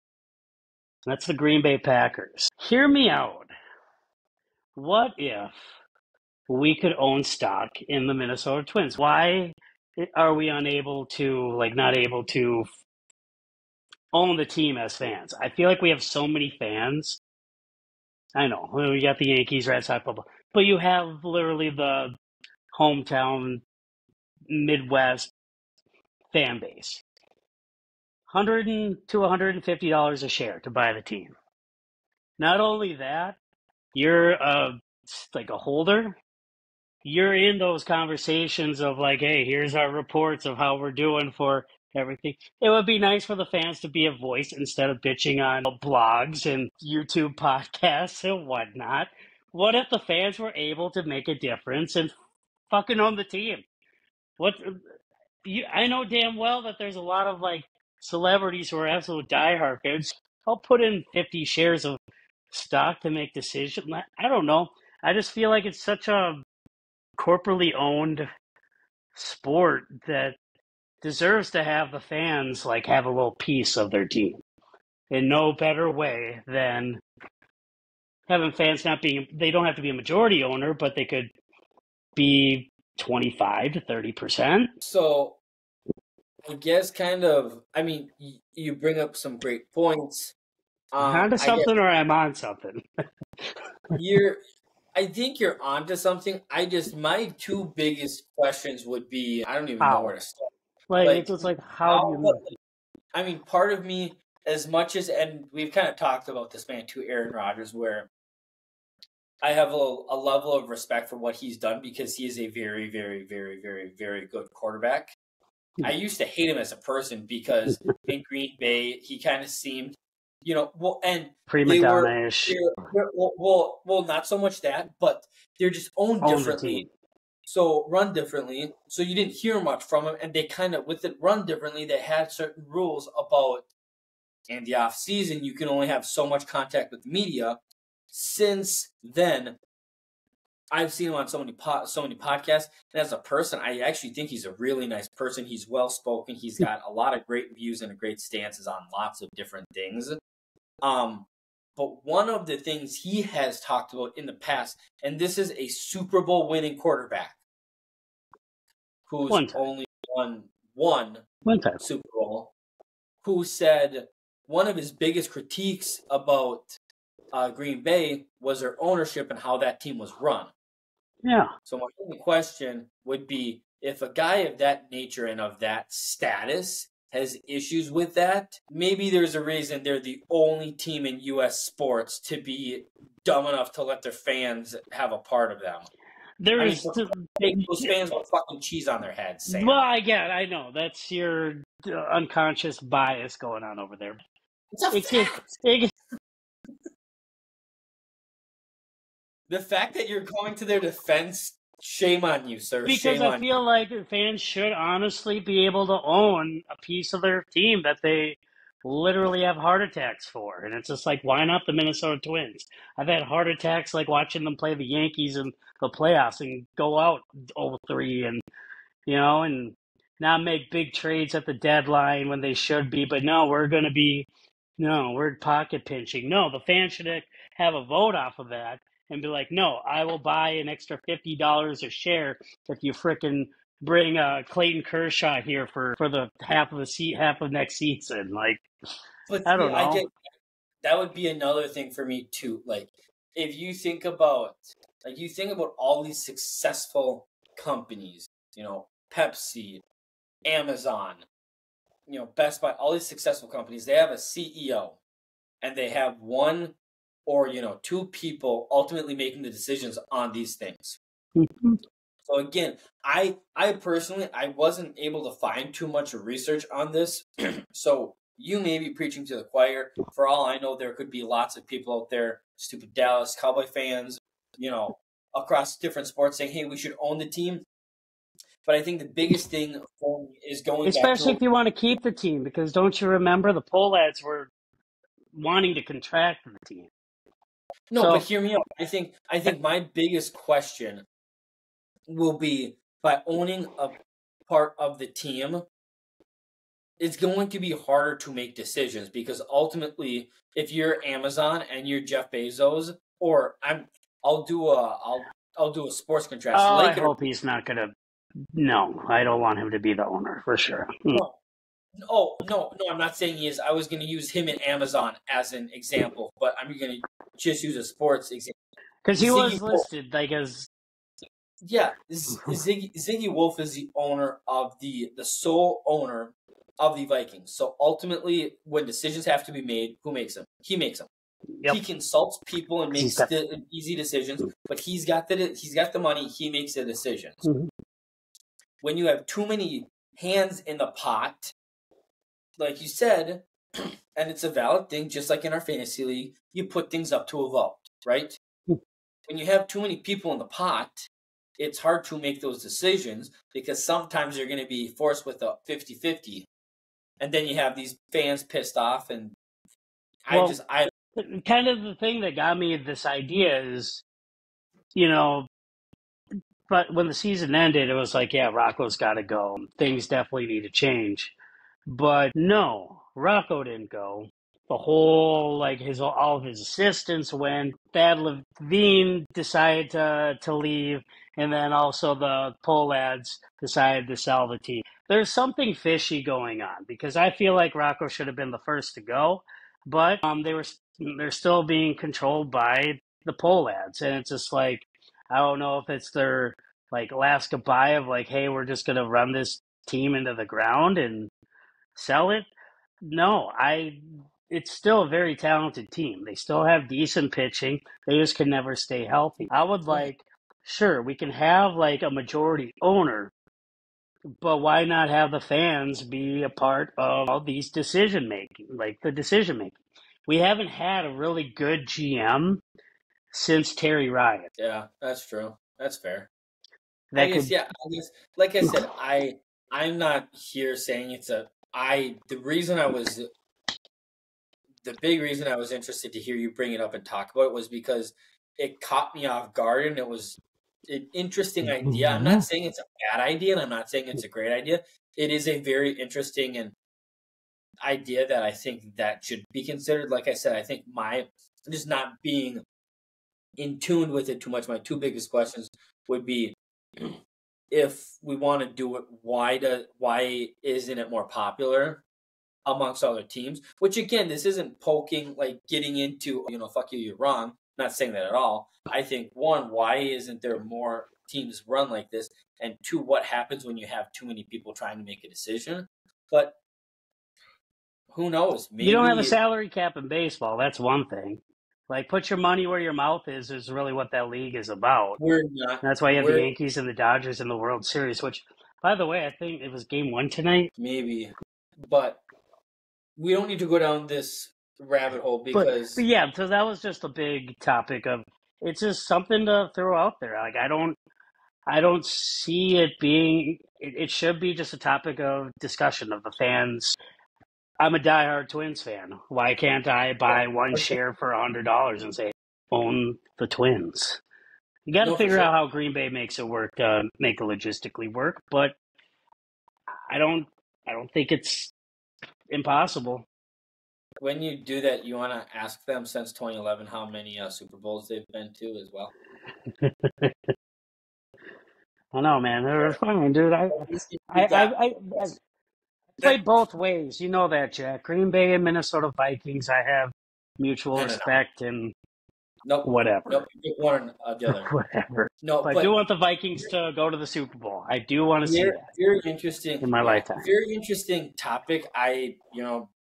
That's the Green Bay Packers. Hear me out. What if we could own stock in the Minnesota Twins? Why are we not able to own the team as fans? I feel like we have so many fans. I know, we got the Yankees, Red Sox, blah, blah. But you have literally the hometown Midwest fan base. $100 to $150 a share to buy the team. Not only that, you're a holder. You're in those conversations of hey, here's our reports of how we're doing for everything. It would be nice for the fans to be a voice instead of bitching on blogs and YouTube podcasts and whatnot. What if the fans were able to make a difference and fucking own the team? I know damn well that there's a lot of celebrities who are absolute diehard fans. I'll put in 50 shares of stock to make decisions. I don't know. I just feel like it's such a corporately owned sport that deserves to have the fans have a little piece of their team. In no better way than having fans they don't have to be a majority owner, but they could be 25 to 30%. So I guess you bring up some great points. Onto something, or I'm on something. I think you're onto something. My two biggest questions would be, I don't even know where to start. It's just how do you know? Part of me as much as, and we've kind of talked about this man too, Aaron Rodgers, where I have a level of respect for what he's done because he is a very, very, very, very, very good quarterback. I used to hate him as a person because in Green Bay, he kind of seemed, well, and prima donna-ish. Well, not so much that, but they're just owned differently. So run differently. So you didn't hear much from him, and they kind of, with it run differently, they had certain rules about in the off season, you can only have so much contact with the media. Since then, I've seen him on so many podcasts, and as a person, I actually think he's a really nice person. He's well spoken. He's got a lot of great views and great stances on lots of different things. But one of the things he has talked about in the past, and this is a Super Bowl winning quarterback who's only won one Super Bowl, who said one of his biggest critiques about Green Bay was their ownership and how that team was run. Yeah. So my only question would be, if a guy of that nature and of that status has issues with that, maybe there's a reason they're the only team in U.S. sports to be dumb enough to let their fans have a part of them. Those fans with fucking cheese on their heads, Sam. Well, I know. That's your unconscious bias going on over there. The fact that you're going to their defense, shame on you, sir. Because I feel like fans should honestly be able to own a piece of their team that they literally have heart attacks for. And it's just like, why not the Minnesota Twins? I've had heart attacks like watching them play the Yankees in the playoffs and go out 0-3 and, and not make big trades at the deadline when they should be. But no, we're pocket pinching. No, the fans should have a vote off of that and be like, no, I will buy an extra $50 a share if you frickin' bring Clayton Kershaw here for the half of next season. Like, but I don't know. That would be another thing for me too. Like, if you think about all these successful companies, Pepsi, Amazon, Best Buy, all these successful companies, they have a CEO and they have one or, two people ultimately making the decisions on these things. Mm-hmm. So again, I personally, I wasn't able to find too much research on this. So you may be preaching to the choir. For all I know, there could be lots of people out there, stupid Dallas Cowboy fans, across different sports saying, hey, we should own the team. But I think the biggest thing is going especially if you want to keep the team, because don't you remember the poll ads were wanting to contract the team? No, but hear me out. I think my biggest question will be, by owning a part of the team, it's going to be harder to make decisions, because ultimately, if you're Amazon and you're Jeff Bezos, or I'll do a sports contrast. I hope he's not gonna. No, I don't want him to be the owner for sure. No. Oh, no, I'm not saying he is. I was going to use him and Amazon as an example, but I'm going to just use a sports example. Because he was listed like as... Yeah, Ziggy Wolf is the owner of the sole owner of the Vikings. So ultimately, when decisions have to be made, who makes them? He makes them. Yep. He consults people and makes the easy decisions, but he's got the money. He makes the decisions. Mm-hmm. When you have too many hands in the pot, like you said, and it's a valid thing, just like in our fantasy league, you put things up to a vote, right? When you have too many people in the pot, it's hard to make those decisions, because sometimes you're going to be forced with a 50-50. And then you have these fans pissed off, and kind of the thing that got me this idea is, but when the season ended, it was like, yeah, Rocco's got to go. Things definitely need to change. But no, Rocco didn't go. The whole, all of his assistants went. Thad Levine decided to leave. And then also the poll ads decided to sell the team. There's something fishy going on, because I feel like Rocco should have been the first to go. But they're still being controlled by the poll ads. And it's just like, I don't know if it's their last goodbye of hey, we're just going to run this team into the ground and sell it. No, it's still a very talented team. They still have decent pitching. They just can never stay healthy. I would sure, we can have like a majority owner, but why not have the fans be a part of all these decision making, like the decision making? We haven't had a really good GM since Terry Ryan. Yeah, that's true. That's fair. That could, Like I said, I'm not here saying it's the big reason I was interested to hear you bring it up and talk about it was because it caught me off guard and it was an interesting idea. I'm not saying it's a bad idea and I'm not saying it's a great idea. It is a very interesting and idea that I think that should be considered. Like I said, I think my just not being in tune with it too much. My two biggest questions would be, if we want to do it, why isn't it more popular amongst other teams? Which again, this isn't poking, like getting into, fuck you, you're wrong. Not saying that at all. I think one, why isn't there more teams run like this? And two, what happens when you have too many people trying to make a decision? But who knows? Maybe you don't have a salary cap in baseball. That's one thing. Like, put your money where your mouth is really what that league is about. That's why you have the Yankees and the Dodgers in the World Series, which, by the way, I think it was Game 1 tonight. Maybe. But we don't need to go down this rabbit hole because... But yeah, so that was just a big topic of... It's just something to throw out there. Like, I don't see it being... It should be just a topic of discussion of the fans. I'm a diehard Twins fan. Why can't I buy one share for $100 and say, own the Twins? You got to figure out how Green Bay makes it work to make it logistically work, but I don't think it's impossible. When you do that, you want to ask them since 2011 how many Super Bowls they've been to as well. I know, man. They're fine, dude. I play both ways. You know that, Jack. Green Bay and Minnesota Vikings, I have mutual respect and whatever. Nope, one or the other. Whatever. No, but I do want the Vikings to go to the Super Bowl. I do want to see that. Very interesting. In my lifetime. Very interesting topic.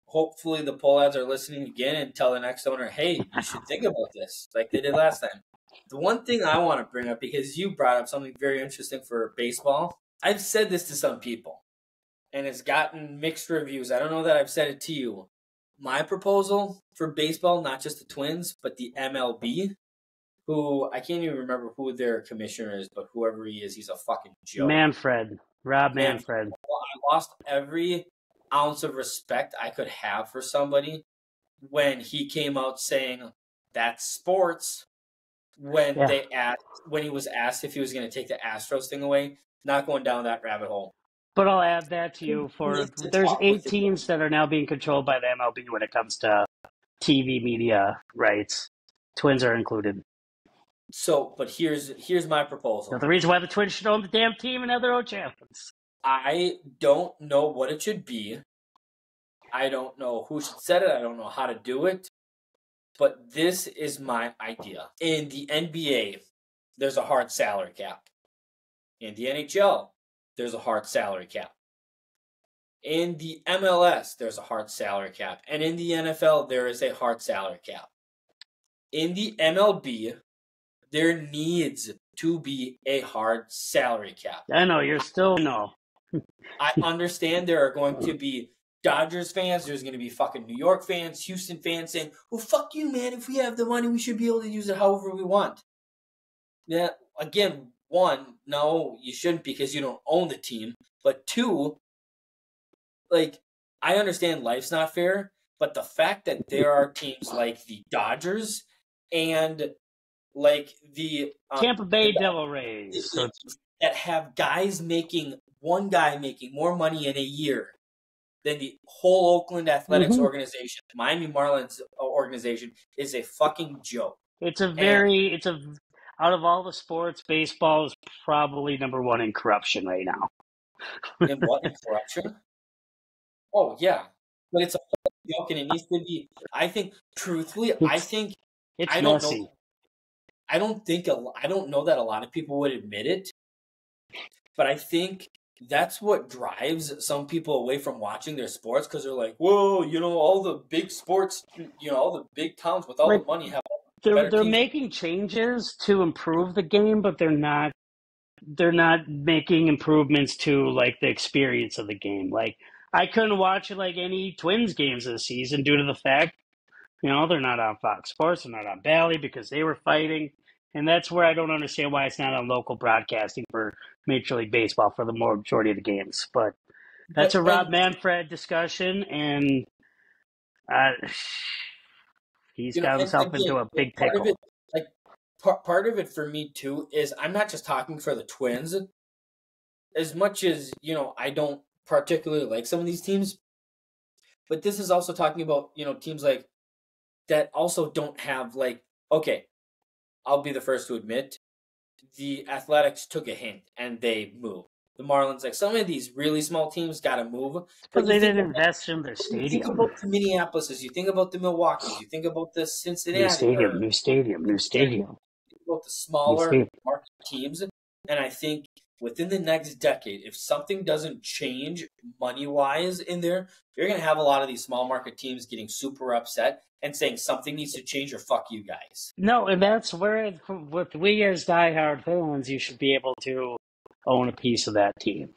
Hopefully the poll ads are listening again and tell the next owner, hey, you should think about this like they did last time. The one thing I want to bring up, because you brought up something very interesting for baseball. I've said this to some people, and it's gotten mixed reviews. I don't know that I've said it to you. My proposal for baseball, not just the Twins, but the MLB, who I can't even remember who their commissioner is, but whoever he is, he's a fucking joke. Rob Manfred. I lost every ounce of respect I could have for somebody when he came out saying that's sports. When he was asked if he was going to take the Astros thing away, not going down that rabbit hole. But I'll add that to you there's 8 teams that are now being controlled by the MLB when it comes to TV media rights. Twins are included. So, but here's my proposal. So the reason why the Twins should own the damn team and have their own champions. I don't know what it should be. I don't know who should set it. I don't know how to do it. But this is my idea. In the NBA, there's a hard salary cap. In the NHL, there's a hard salary cap. In the MLS, there's a hard salary cap. And in the NFL, there is a hard salary cap. In the MLB, there needs to be a hard salary cap. I know, you're still no. I understand there are going to be Dodgers fans, there's going to be fucking New York fans, Houston fans saying, well, fuck you, man. If we have the money, we should be able to use it however we want. Yeah, again, one, no, you shouldn't because you don't own the team. But two, like, I understand life's not fair, but the fact that there are teams like the Dodgers and like the Tampa Bay Devil Rays that have one guy making more money in a year than the whole Oakland Athletics organization, Miami Marlins organization, is a fucking joke. Out of all the sports, baseball is probably number 1 in corruption right now. In what? In corruption? Oh, yeah. But it's a joke and it needs to be, I think, truthfully, it's messy. I don't know that a lot of people would admit it, but I think that's what drives some people away from watching their sports because they're like, whoa, all the big sports, all the big towns with all Like the money have better they're teams. making changes to improve the game, but they're not making improvements to like the experience of the game. Like I couldn't watch like any Twins games this season due to the fact, they're not on Fox Sports, they're not on Bally because they were fighting. And that's where I don't understand why it's not on local broadcasting for Major League Baseball for the majority of the games. But that's a But Rob Manfred discussion, and uh, he's got and himself again, into a big part of it, pickle. like part of it for me too, is I'm not just talking for the Twins as much as I don't particularly like some of these teams, but this is also talking about teams like that also don't have like, okay, I'll be the first to admit the Athletics took a hint and they moved. The Marlins, like some of these really small teams, got to move. Because they didn't invest in their You think stadium. about the Minneapolis, you think about the Milwaukee's, you think about the Cincinnati, New stadium. about the smaller market teams. And I think within the next decade, if something doesn't change money wise in there, you're going to have a lot of these small market teams getting super upset and saying something needs to change or fuck you guys. No, and that's where, with we as diehard fans, you should be able to own a piece of that team.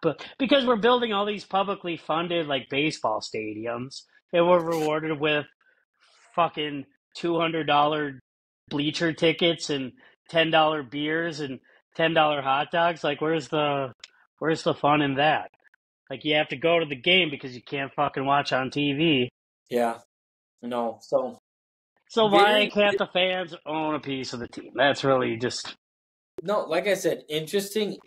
But because we're building all these publicly funded like baseball stadiums, and we're rewarded with fucking $200 bleacher tickets and $10 beers and $10 hot dogs. Like, where's the fun in that? Like, you have to go to the game because you can't fucking watch on TV. Yeah, no. So why can't the fans own a piece of the team? That's really just no. Like I said, interesting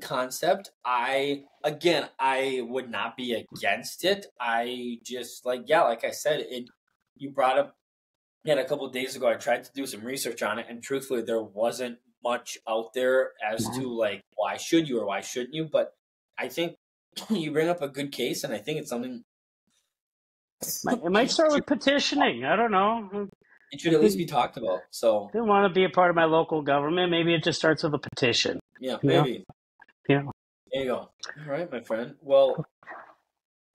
concept. I would not be against it. I just like I said, it. You brought up a couple of days ago. I tried to do some research on it, and truthfully, there wasn't much out there as to like why should you or why shouldn't you. But I think you bring up a good case, and I think it's something. It might start with petitioning. I don't know. It should at least be talked about. So, I didn't want to be a part of my local government. Maybe it just starts with a petition. Yeah, maybe. Yeah. There you go. All right, my friend. Well,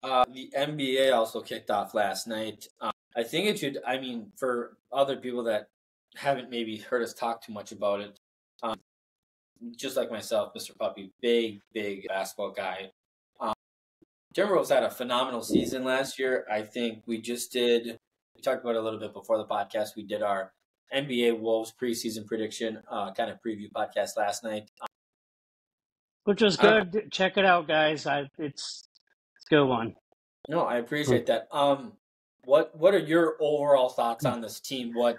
the NBA also kicked off last night. I think it should. I mean, for other people that haven't maybe heard us talk too much about it, just like myself, Mr. Puppy, big basketball guy. Timberwolves had a phenomenal season last year. I think we talked about it a little bit before the podcast. We did our NBA Wolves preseason prediction kind of preview podcast last night. Which was good. Check it out, guys. It's a good one. No, I appreciate that. What are your overall thoughts on this team? What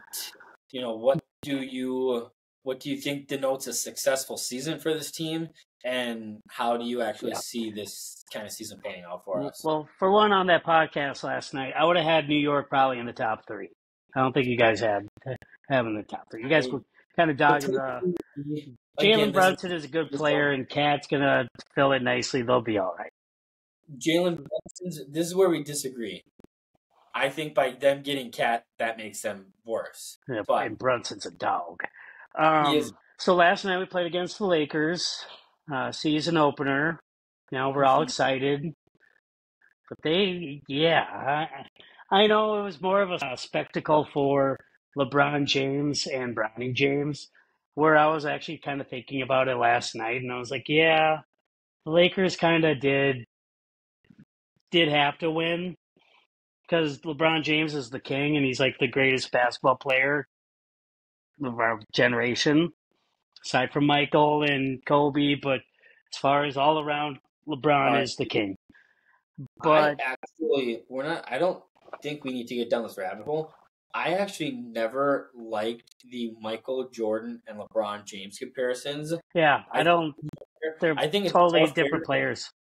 do you think denotes a successful season for this team? And how do you actually see this kind of season panning out for us? Well, for one, on that podcast last night, I would have had New York probably in the top 3. I don't think you guys have in the top 3. You guys were kind of dogging the... Jalen Brunson is a good player, and Cat's going to fill it nicely. They'll be all right. Jalen Brunson, this is where we disagree. I think by them getting Cat, that makes them worse. Yeah, but and Brunson's a dog. He is. So last night we played against the Lakers, season opener. Now we're all excited. But I know it was more of a spectacle for LeBron James and Bronny James, where I was actually kind of thinking about it last night, and I was like, the Lakers kind of did have to win because LeBron James is the king, and he's like the greatest basketball player of our generation, aside from Michael and Kobe. But as far as all around, LeBron is the king. But I don't think we need to get down this rabbit hole. I actually never liked the Michael Jordan and LeBron James comparisons. Yeah, I think it's totally different players.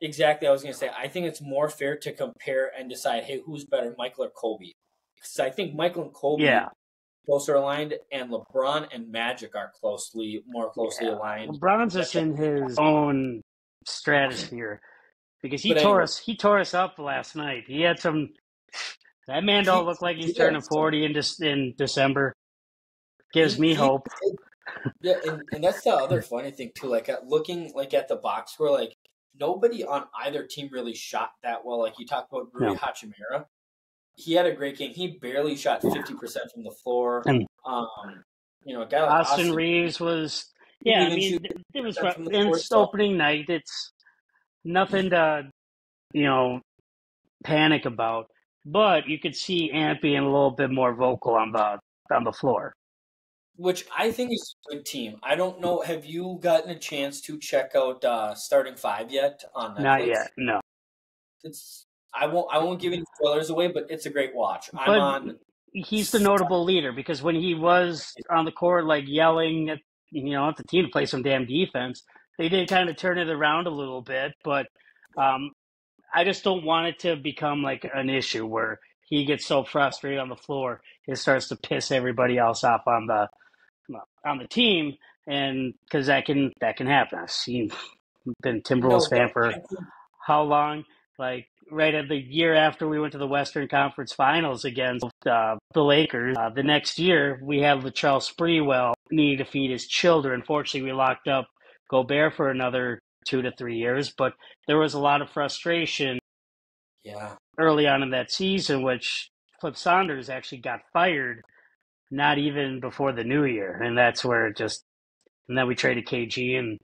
Exactly, I was going to say, I think it's more fair to compare and decide, hey, who's better, Michael or Kobe? Because I think Michael and Kobe are closer aligned, and LeBron and Magic are more closely aligned. LeBron's just in his own stratosphere because he tore us up last night. He had some. That man don't look like he's turning 40 in December. Gives me hope. Yeah, and that's the other funny thing too. Like looking like at the box score, like nobody on either team really shot that well. Like you talked about Rui No. Hachimura, he had a great game. He barely shot 50% from the floor. And A guy like Austin Austin Reeves was, didn't yeah, I even shoot mean, it was 50% rough. from the And floor. it's So opening night. It's nothing to, you know, panic about. But you could see Ant being a little bit more vocal on the floor. which I think is a good team. I don't know. Have you gotten a chance to check out Starting Five yet on Not Netflix? yet, no. It's I won't give any spoilers away, but it's a great watch. I'm But on. he's the notable leader because when he was on the court, like yelling at the team to play some damn defense, they did kind of turn it around a little bit. But um, I just don't want it to become like an issue where he gets so frustrated on the floor, it starts to piss everybody else off on the team, and because that can happen. I've been a Timberwolves No, but fan for I think how long? Like right at the year after we went to the Western Conference Finals against the Lakers. The next year we had Latrell Sprewell needed to feed his children. Unfortunately, we locked up Gobert for another 2 to 3 years, but there was a lot of frustration yeah. early on in that season, which Flip Saunders actually got fired not even before the new year, and that's where it just. And then we traded KG, and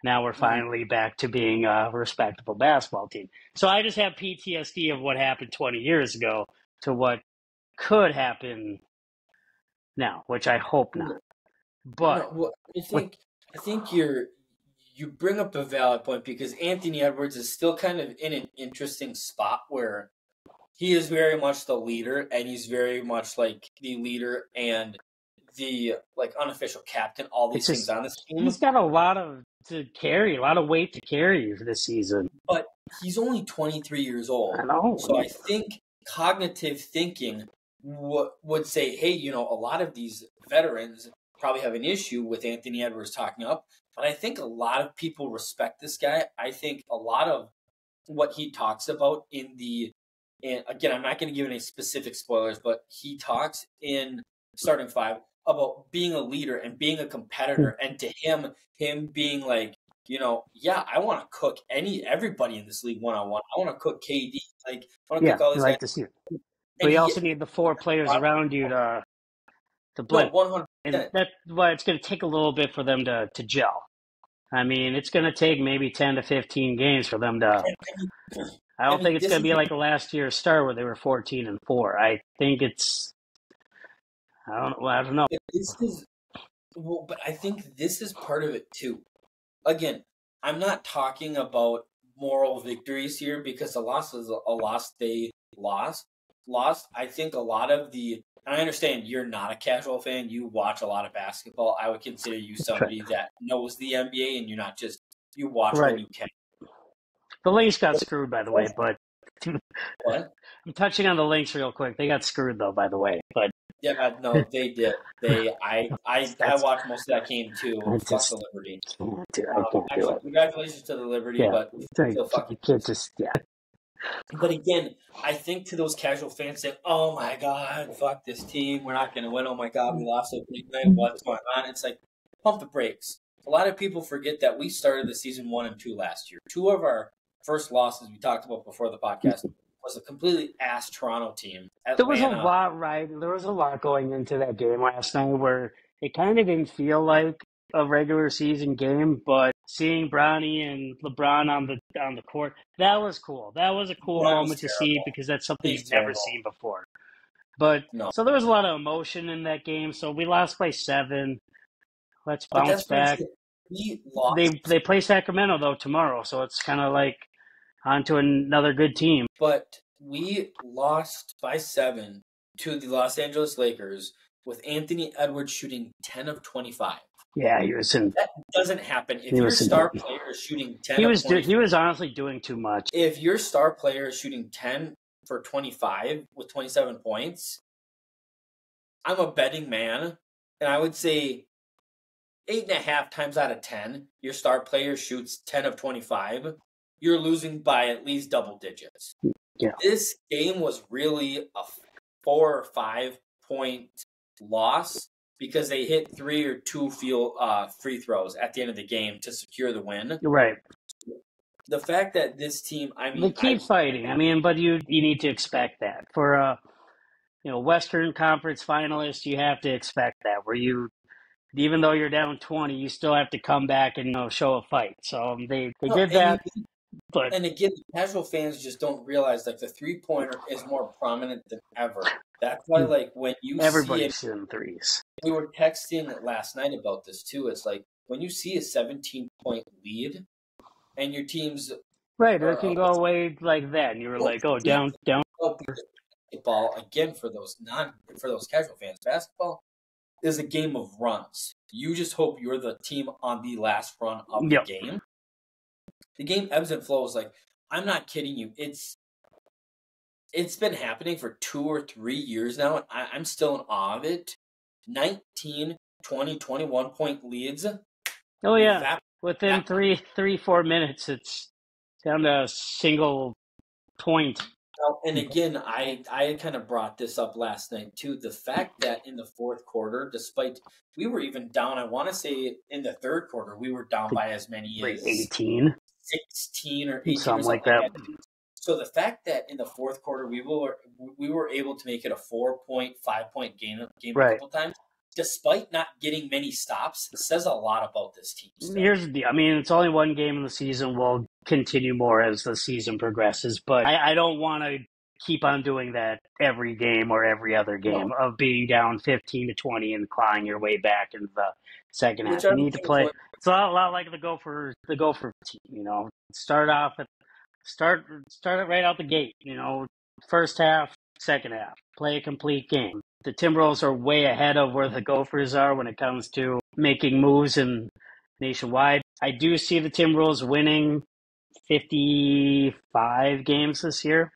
now we're Mhm. finally back to being a respectable basketball team. So I just have PTSD of what happened 20 years ago to what could happen now, which I hope not. But No, well, I with think I think you bring up a valid point because Anthony Edwards is still kind of in an interesting spot where he is very much the leader and he's very much like the leader and the like unofficial captain, all it's these things just on this he's team. got a lot a lot of weight to carry for this season. But he's only 23 years I old. know. So I think cognitive thinking would say, hey, a lot of these veterans probably have an issue with Anthony Edwards talking up. But I think a lot of people respect this guy. I think a lot of what he talks about and again, I'm not going to give any specific spoilers, but he talks in Starting Five about being a leader and being a competitor. And to him being like, yeah, I want to cook everybody in this league one on one. I want to cook KD, like I want to Yeah, cook all you these guys. like to see it. But And you he, also need the four players around you to no, blend. one And 100%. that's why it's going to take a little bit for them to gel. I mean, it's going to take maybe 10 to 15 games for them to. I I don't think mean, it's going to be like last year's Star where they were 14-4. I think it's. I don't know. this is well, but I think this is part of it too. Again, I'm not talking about moral victories here because a loss is a loss. They lost. I think a lot of and I understand you're not a casual fan. You watch a lot of basketball. I would consider you somebody that knows the NBA and you're not just, you watch when Right. you can. The Lynx got screwed, by the way, but What? I'm touching on the Lynx real quick. They got screwed, though, by the way. But Yeah, no, they did. I that's. watched most of that game too. I Fuck the just Liberty. I can't do Actually, it. congratulations to the Liberty, Yeah. but still fuck You you. can't just. Yeah. But again, I think to those casual fans saying, "Oh my God, fuck this team, we're not going to win. Oh my God, we lost opening night. What's going on?" It's like pump the brakes. A lot of people forget that we started the season 1 and 2 last year. Two of our first losses we talked about before the podcast was a completely ass Toronto team. There was a Atlanta, lot, right? There was a lot going into that game last night where it kind of didn't feel like a regular season game, but seeing Bronny and LeBron on the court, that was cool. That was a cool Bron was moment to see terrible. because that's something He's you've never terrible. seen before. But No, so there was a lot of emotion in that game. So we lost by 7. Let's but bounce that's what I'm back. saying. We They lost, play Sacramento though tomorrow, so it's kind of like on to another good team. but we lost by 7 to the Los Angeles Lakers with Anthony Edwards shooting 10 of 25. Yeah, he was in. That doesn't happen. If He your was in. star player is shooting 10 He of was 25, he was honestly doing too much. if your star player is shooting 10 for 25 with 27 points, I'm a betting man, and I would say 8.5 times out of 10, your star player shoots 10 of 25, you're losing by at least double digits. Yeah. This game was really a 4 or 5 point loss because they hit 3 or 2 free throws at the end of the game to secure the win. Right. The fact that this team, They keep fighting. But you need to expect that for a Western Conference finalist. You have to expect that where even though you're down 20, you still have to come back and show a fight. So they did that. And again, the casual fans just don't realize like the 3-pointer is more prominent than ever. That's why, like, when you everybody's see it, shooting threes. We were texting last night about this too. It's like when you see a 17-point lead and your team's right, it can go away like that, and you were like, "Oh, down." Basketball again for those casual fans. Basketball is a game of runs. You just hope you're the team on the last run of the game. The game ebbs and flows. Like, I'm not kidding you. It's been happening for 2 or 3 years now, and I'm still in awe of it. 19, 20, 21 point leads. Oh yeah, within 3-4 minutes, it's down to a single point. And again, I kind of brought this up last night too. The fact that in the fourth quarter, despite we were even down, I want to say in the third quarter, we were down by as many as 18, 16 or 18 something like that. So the fact that in the fourth quarter we were able to make it a 4-point, 5-point game a couple times, despite not getting many stops, says a lot about this team. Here's the deal. It's only one game in the season. We'll continue more as the season progresses, but I don't want to keep on doing that every game or every other game of being down 15-20 and clawing your way back into the second half. You need to play. It's a lot like the Gopher team. Start it right out the gate. First half, second half, play a complete game. The Timberwolves are way ahead of where the Gophers are when it comes to making moves in nationwide. I do see the Timberwolves winning 55 games this year.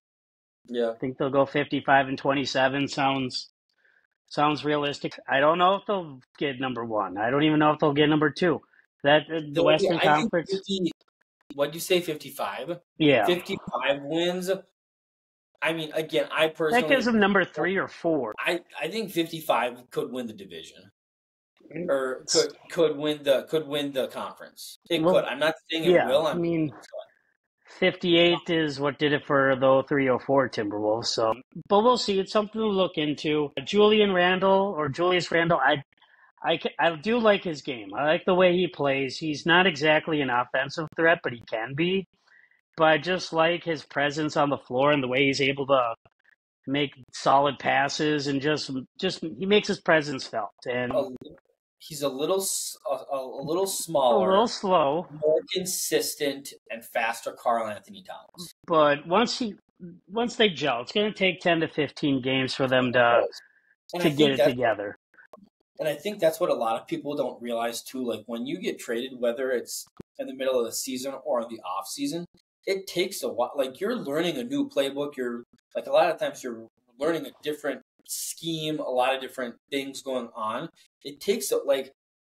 Yeah. I think they'll go 55-27. Sounds realistic. I don't know if they'll get number 1. I don't even know if they'll get number 2. The Western Conference. What'd you say, 55? Yeah. 55 wins. Again, I personally... That gives them number 3 or 4. I think 55 could win the division. Or could win the conference. It could. I'm not saying it will. 58 is what did it for the 03-04 Timberwolves. So, but we'll see. It's something to look into. Julius Randle, I do like his game. I like the way he plays. He's not exactly an offensive threat, but he can be. But I just like his presence on the floor and the way he's able to make solid passes and just he makes his presence felt. And he's a little smaller, a little slow, more consistent, and faster. Karl Anthony Towns. But once they gel, it's going to take 10 to 15 games for them to get it together. And I think that's what a lot of people don't realize too. Like when you get traded, whether it's in the middle of the season or in the off season, it takes a while. Like you're learning a new playbook. You're like a lot of times you're learning a different scheme, a lot of different things going on. It takes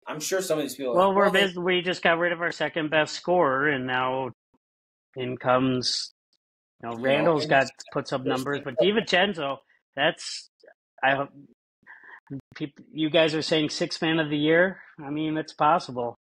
I'm sure some of these people. Well, we just got rid of our second best scorer, and now in comes Randall's puts up numbers, but DiVincenzo, you guys are saying 6th man of the year. It's possible.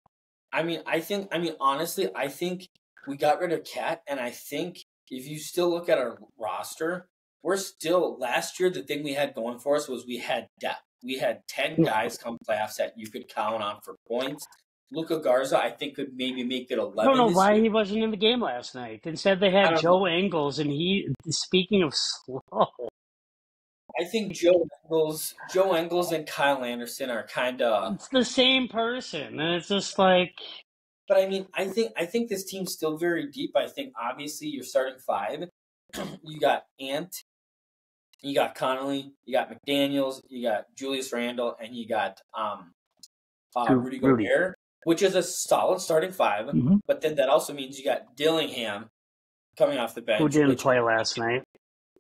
Honestly, I think we got rid of Cat, and I think if you still look at our roster, we're still, last year, the thing we had going for us was we had depth. We had 10 guys come playoffs that you could count on for points. Luka Garza, I think, could maybe make it 11. I don't know why he wasn't in the game last night. Instead, they had Joe Ingles, and speaking of slow. I think Joe Ingles and Kyle Anderson are kind of... It's the same person, and it's just like... But I think this team's still very deep. I think, obviously, you're starting 5. You got Ant, you got Connolly, you got McDaniels, you got Julius Randle, and you got Rudy Gobert, which is a solid starting 5. Mm-hmm. But then that also means you got Dillingham coming off the bench. Who didn't play last night.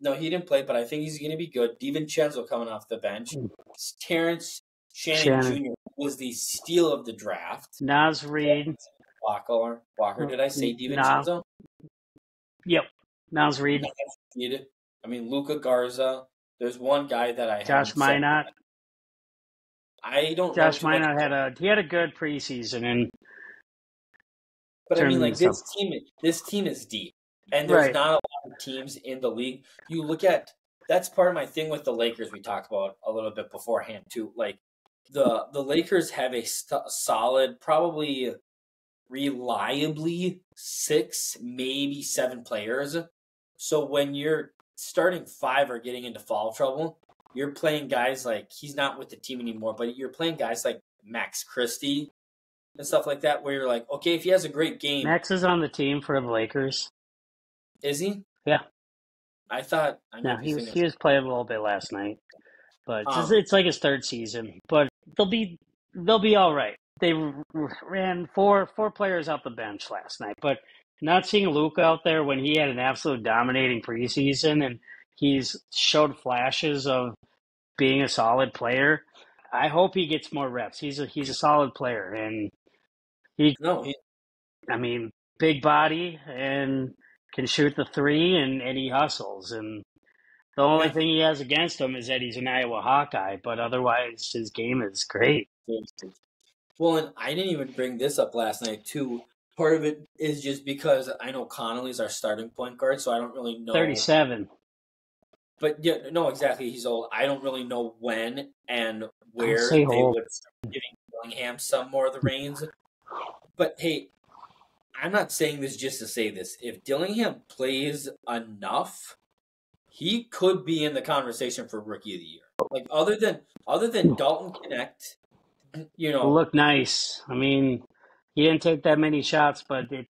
No, he didn't play, but I think he's going to be good. DiVincenzo coming off the bench. Terrence Shannon Jr. was the steal of the draft. Naz Reid. Walker, did I say DiVincenzo? Yep. Naz Reid. Luka Garza. There's one guy that I Josh Minot. I don't know Josh too much. Minot had a good preseason, and But I mean, like so this team is deep, and there's right. not a lot of teams in the league. You look at that's part of my thing with the Lakers. We talked about a little bit beforehand too. Like the Lakers have a solid, probably reliably 6, maybe 7 players. So when you're starting 5 or getting into foul trouble, you're playing guys like he's not with the team anymore, but you're playing guys like Max Christie and stuff like that, where you're like, okay, if he has a great game, Max is on the team for the Lakers. is he? Yeah. I thought No, he was playing a little bit last night, but it's like his 3rd season. But they'll be all right. They ran four players off the bench last night, but not seeing Luka out there when he had an absolute dominating preseason and he's showed flashes of being a solid player. I hope he gets more reps. He's a solid player, and I mean, big body and can shoot the 3, and he hustles. And the only thing he has against him is that he's an Iowa Hawkeye, but otherwise his game is great. Well, and I didn't even bring this up last night too. Part of it is just because I know Connolly's our starting point guard, so I don't really know. 37. But yeah, no, exactly. He's old. I don't really know when and where they would start giving Dillingham some more of the reins. But hey, I'm not saying this just to say this. If Dillingham plays enough, he could be in the conversation for Rookie of the Year. Like other than Dalton Connect, look nice. I mean, he didn't take that many shots, but it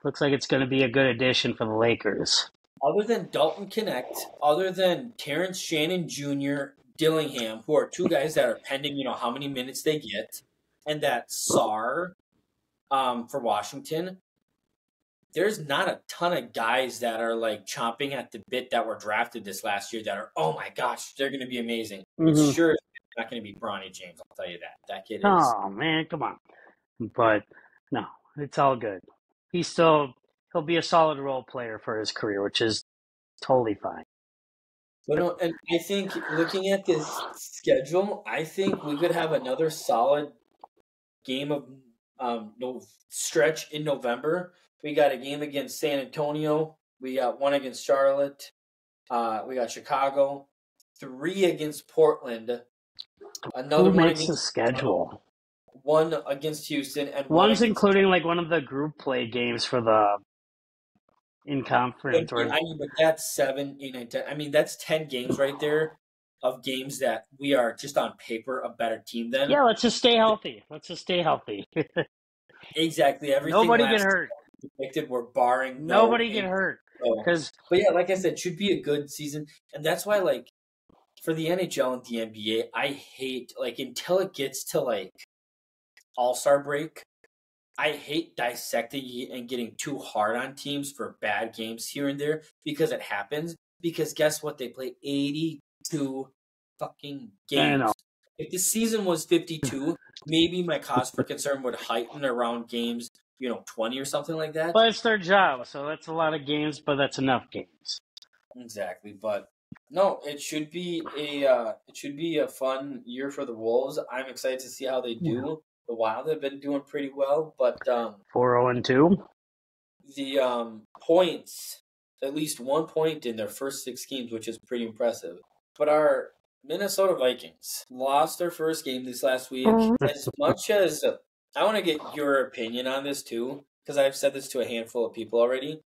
looks like it's going to be a good addition for the Lakers. Other than Dalton Connect, other than Terrence Shannon Jr., Dillingham, who are 2 guys that are pending, how many minutes they get, and that Sarr for Washington, there's not a ton of guys that are like chomping at the bit that were drafted this last year that are, oh my gosh, they're going to be amazing. Mm-hmm. It's sure not going to be Bronny James, I'll tell you that. That kid is. Oh, man, come on. But no, it's all good. He'll be a solid role player for his career, which is totally fine. But no, and I think looking at this schedule, I think we could have another solid game of stretch in November. We got a game against San Antonio. We got 1 against Charlotte. We got Chicago. 3 against Portland. Another Who one makes the schedule? 1 against Houston, and one's including like one of the group play games for the in conference. But that's 7, 8, 9, 10. I mean, that's 10 games right there of games that we are just on paper a better team than. Yeah, let's just stay healthy. Exactly. Everything. Nobody get hurt. Predicted we're barring nobody get hurt. But yeah, like I said, should be a good season, and that's why like for the NHL and the NBA, I hate like until it gets to like All-Star break. I hate dissecting and getting too hard on teams for bad games here and there because it happens. Because guess what? They play 82 fucking games. If the season was 52, maybe my cause for concern would heighten around games, 20 or something like that. But it's their job, so that's a lot of games, but that's enough games. Exactly, but no, it should be a fun year for the Wolves. I'm excited to see how they do. Yeah. The Wild have been doing pretty well, but 4-0-2. The points, at least 1 point in their first 6 games, which is pretty impressive. But our Minnesota Vikings lost their first game this last week. As much as I want to get your opinion on this too, because I've said this to a handful of people already.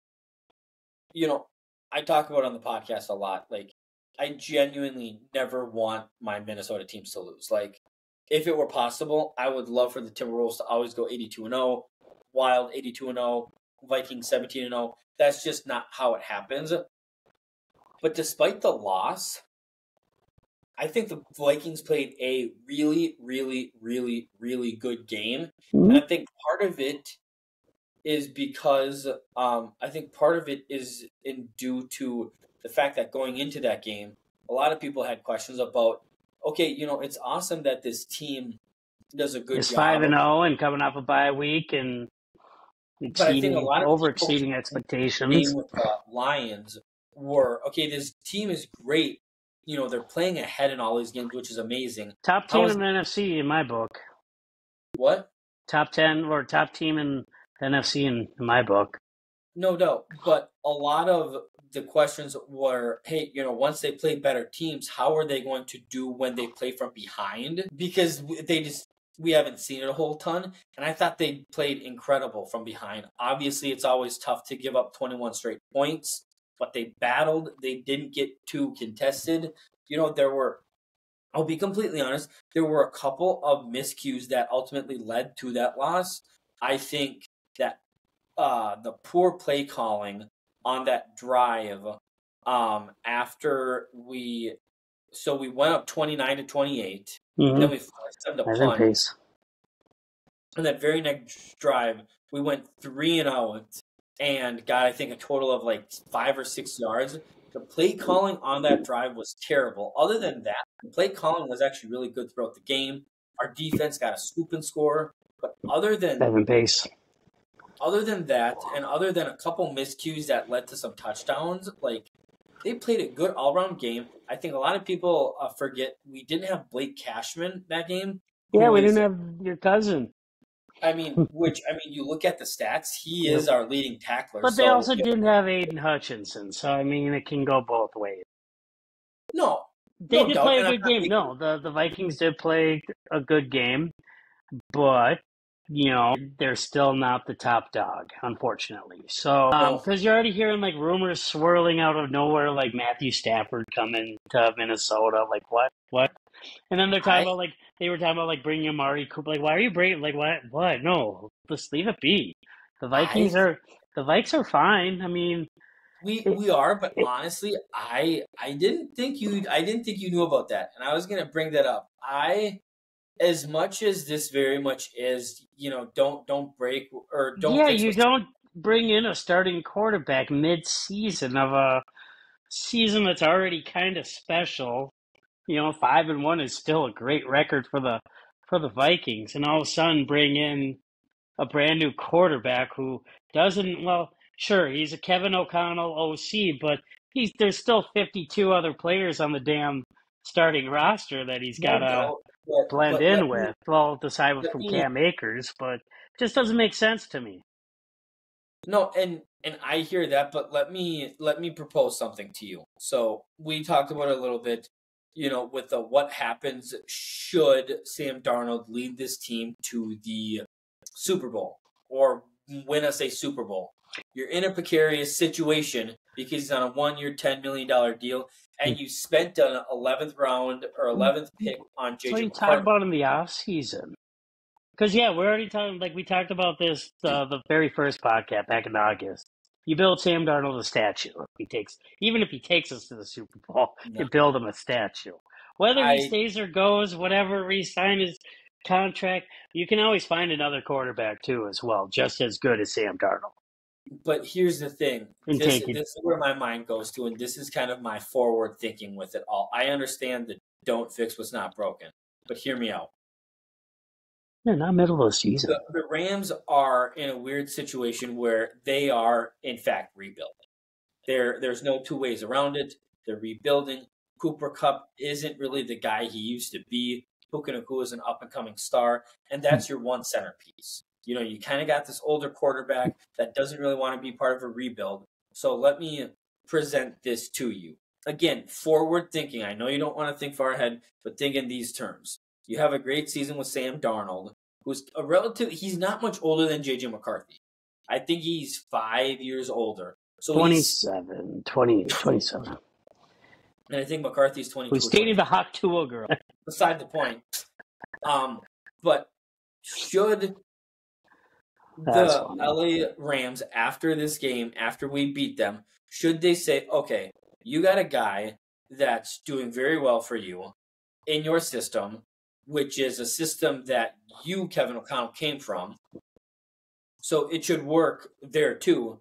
I talk about it on the podcast a lot. Like, I genuinely never want my Minnesota teams to lose. Like, if it were possible, I would love for the Timberwolves to always go 82-0, Wild 82-0, Vikings 17-0. That's just not how it happens. But despite the loss, I think the Vikings played a really, really, really, really good game. Mm-hmm. And I think part of it is because due to the fact that going into that game, a lot of people had questions about, okay, it's awesome that this team does a good job. It's 5-0 and coming off a bye week and overexceeding expectations. With Lions were, okay, this team is great, they're playing ahead in all these games, which is amazing. Top team in the NFC in my book. What? Top 10 or top team in the NFC in my book. No doubt. But a lot of the questions were, hey, once they play better teams, how are they going to do when they play from behind? Because we haven't seen it a whole ton. And I thought they played incredible from behind. Obviously, it's always tough to give up 21 straight points, but they battled. They didn't get too contested. I'll be completely honest, there were a couple of miscues that ultimately led to that loss. I think that the poor play calling on that drive after we went up 29-28, then we forced them to punt. And that very next drive, we went 3-0 and got, I think, a total of like 5 or 6 yards. The play calling on that drive was terrible. Other than that, the play calling was actually really good throughout the game. Our defense got a scoop and score. But other than that, and other than a couple miscues that led to some touchdowns, like, they played a good all-around game. I think a lot of people forget we didn't have Blake Cashman that game. Yeah, we didn't have your cousin. You look at the stats, he is our leading tackler. But they also didn't have Aiden Hutchinson, so, it can go both ways. No. They did play a good game. No, the Vikings did play a good game, but, they're still not the top dog, unfortunately. So, because you're already hearing, like, rumors swirling out of nowhere, like Matthew Stafford coming to Minnesota. Like, what? And then they're talking about, like, they were talking about, like, bringing Amari Cooper. Like, why are you bringing, like, what? No, just leave it be. The Vikes are fine. We are, but honestly, I didn't think you knew about that, and I was gonna bring that up. As much as this very much is, don't break or don't. Yeah, you don't bring in a starting quarterback mid-season of a season that's already kind of special. 5-1 is still a great record for the Vikings, and all of a sudden bring in a brand new quarterback who doesn't. Well, sure, he's a Kevin O'Connell OC, but there's still 52 other players on the damn starting roster that he's got to blend in with. Well, aside from Cam Akers, but it just doesn't make sense to me. No, and I hear that, but let me propose something to you. So we talked about it a little bit, with the what happens should Sam Darnold lead this team to the Super Bowl or win us a Super Bowl. You're in a precarious situation because he's on a 1-year, $10 million deal, and you spent an 11th round or 11th pick on J.J. What are you talking about in the offseason? Because, we're already talking, like, we talked about this the very first podcast back in August. You build Sam Darnold a statue. Even if he takes us to the Super Bowl, you build him a statue. Whether he stays or goes, whatever, re-sign his contract, you can always find another quarterback, too, as well, just as good as Sam Darnold. But here's the thing. This is where my mind goes to, and this is kind of my forward thinking with it all. I understand that don't fix what's not broken, but hear me out. Yeah, not middle of the season. The Rams are in a weird situation where they are, in fact, rebuilding. There's no two ways around it. They're rebuilding. Cooper Kupp isn't really the guy he used to be. Puka Nacua is an up-and-coming star, and that's your one centerpiece. You kind of got this older quarterback that doesn't really want to be part of a rebuild. So let me present this to you. Again, forward thinking. I know you don't want to think far ahead, but think in these terms. You have a great season with Sam Darnold, who's he's not much older than J.J. McCarthy. I think he's 5 years older. So 27. And I think McCarthy's 22. Who's dating the hot Tua girl. Beside the point. But should the LA Rams, after this game, after we beat them, should they say, okay, you got a guy that's doing very well for you in your system, which is a system that you, Kevin O'Connell, came from. So it should work there too.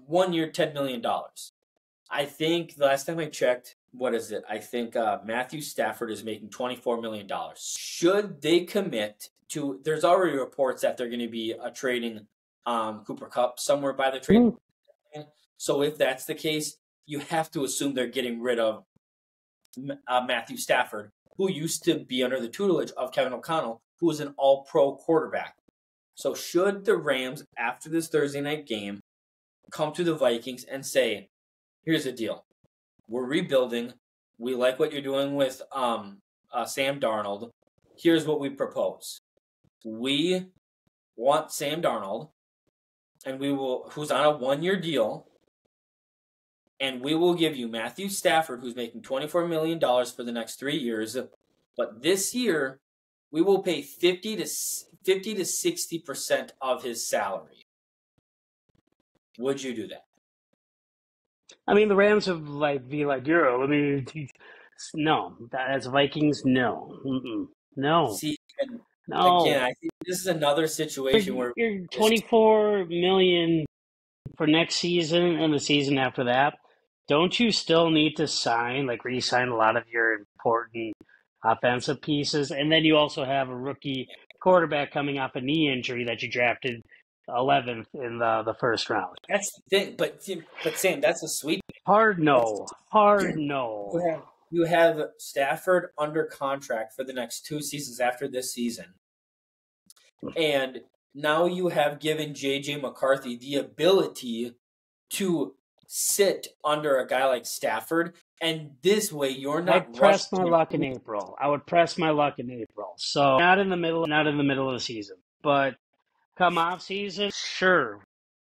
1 year, $10 million. I think the last time I checked, what is it? I think Matthew Stafford is making $24 million. Should they commit to, there's already reports that they're going to be trading Cooper Kupp somewhere by the trade. So if that's the case, you have to assume they're getting rid of Matthew Stafford, who used to be under the tutelage of Kevin O'Connell, who was an all-pro quarterback. So should the Rams, after this Thursday night game, come to the Vikings and say, here's the deal. We're rebuilding. We like what you're doing with Sam Darnold. Here's what we propose. We want Sam Darnold, and who's on a 1-year deal, and we will give you Matthew Stafford, who's making $24 million for the next 3 years. But this year, we will pay 50 to 60% of his salary. Would you do that? I mean, the Rams would be like, Euro. I mean, no. As Vikings, no. No. See, no. Again, I think this is another situation where you're $24 million for next season and the season after that. Don't you still need to re-sign a lot of your important offensive pieces? And then you also have a rookie quarterback coming off a knee injury that you drafted 11th in the first round. That's the thing. But Sam, that's a sweep. Hard no. You have Stafford under contract for the next 2 seasons after this season. And now you have given J.J. McCarthy the ability to sit under a guy like Stafford. And this way, you're not. I'd press my luck in April. I would press my luck in April. So not in the middle of the season. But come off season, sure.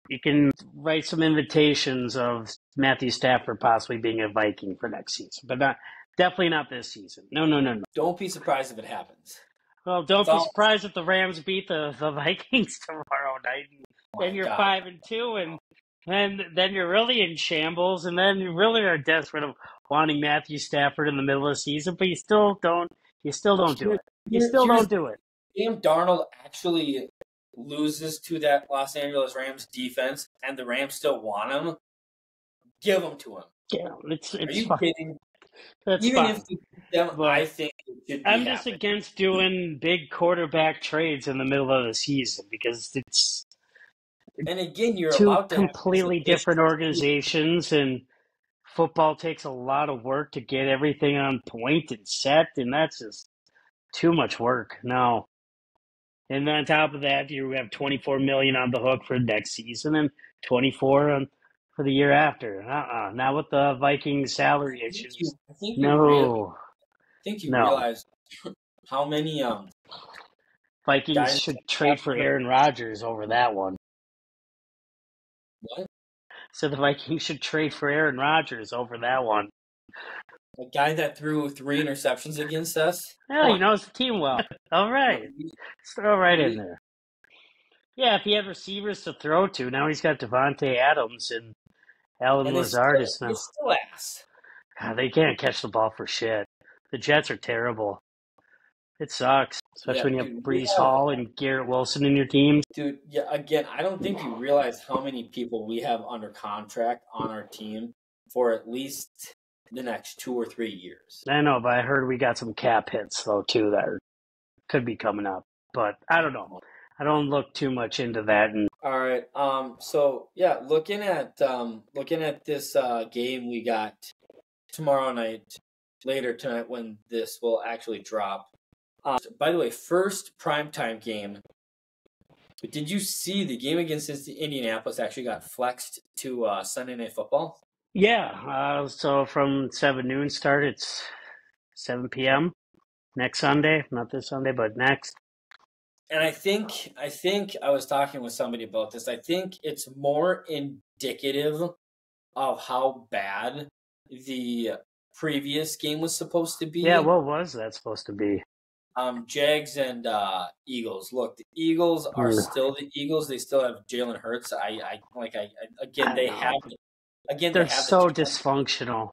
You can write some invitations of Matthew Stafford possibly being a Viking for next season, but definitely not this season. No. Don't be surprised if it happens. Well, don't be surprised if the Rams beat the Vikings tomorrow night, and you're 5-2, and then you're really in shambles, and then you really are desperate of wanting Matthew Stafford in the middle of the season, but you still don't do it. You still don't do it. Sam Darnold actually loses to that Los Angeles Rams defense, and the Rams still want him. Give him to him. Yeah, it's Are you fine. kidding? That's Even fine. if you them, I think it should be I'm just against doing big quarterback trades in the middle of the season because it's and again you're two allowed to completely different organizations, and football takes a lot of work to get everything on point and set, and that's just too much work. No. And then on top of that, you have $24 million on the hook for next season and $24 for the year after. Not with the Vikings salary issues. I think you realize how many Vikings should trade for Aaron Rodgers over that one. What? So the Vikings should trade for Aaron Rodgers over that one. A guy that threw 3 interceptions against us? Yeah, he knows the team well. All right. Just throw right in there. Yeah, if he had receivers to throw to, now he's got Devontae Adams and Allen Lazard is now. It's still ass. God, they can't catch the ball for shit. The Jets are terrible. It sucks, especially when you have Breece Hall and Garrett Wilson in your team. Dude, yeah, again, I don't think you realize how many people we have under contract on our team for at least the next 2 or 3 years. I know, but I heard we got some cap hits, though, too, that could be coming up. But I don't know. I don't look too much into that. All right. So yeah, looking at this game we got tomorrow night, later tonight when this will actually drop. By the way, first primetime game. But did you see the game against Indianapolis actually got flexed to Sunday Night Football? Yeah. So from 7 noon start, it's 7 p.m. next Sunday. Not this Sunday, but next. And I think I was talking with somebody about this. I think it's more indicative of how bad the previous game was supposed to be. Yeah, what was that supposed to be? Jags and Eagles. Look, the Eagles are still the Eagles. They still have Jalen Hurts. They're so dysfunctional.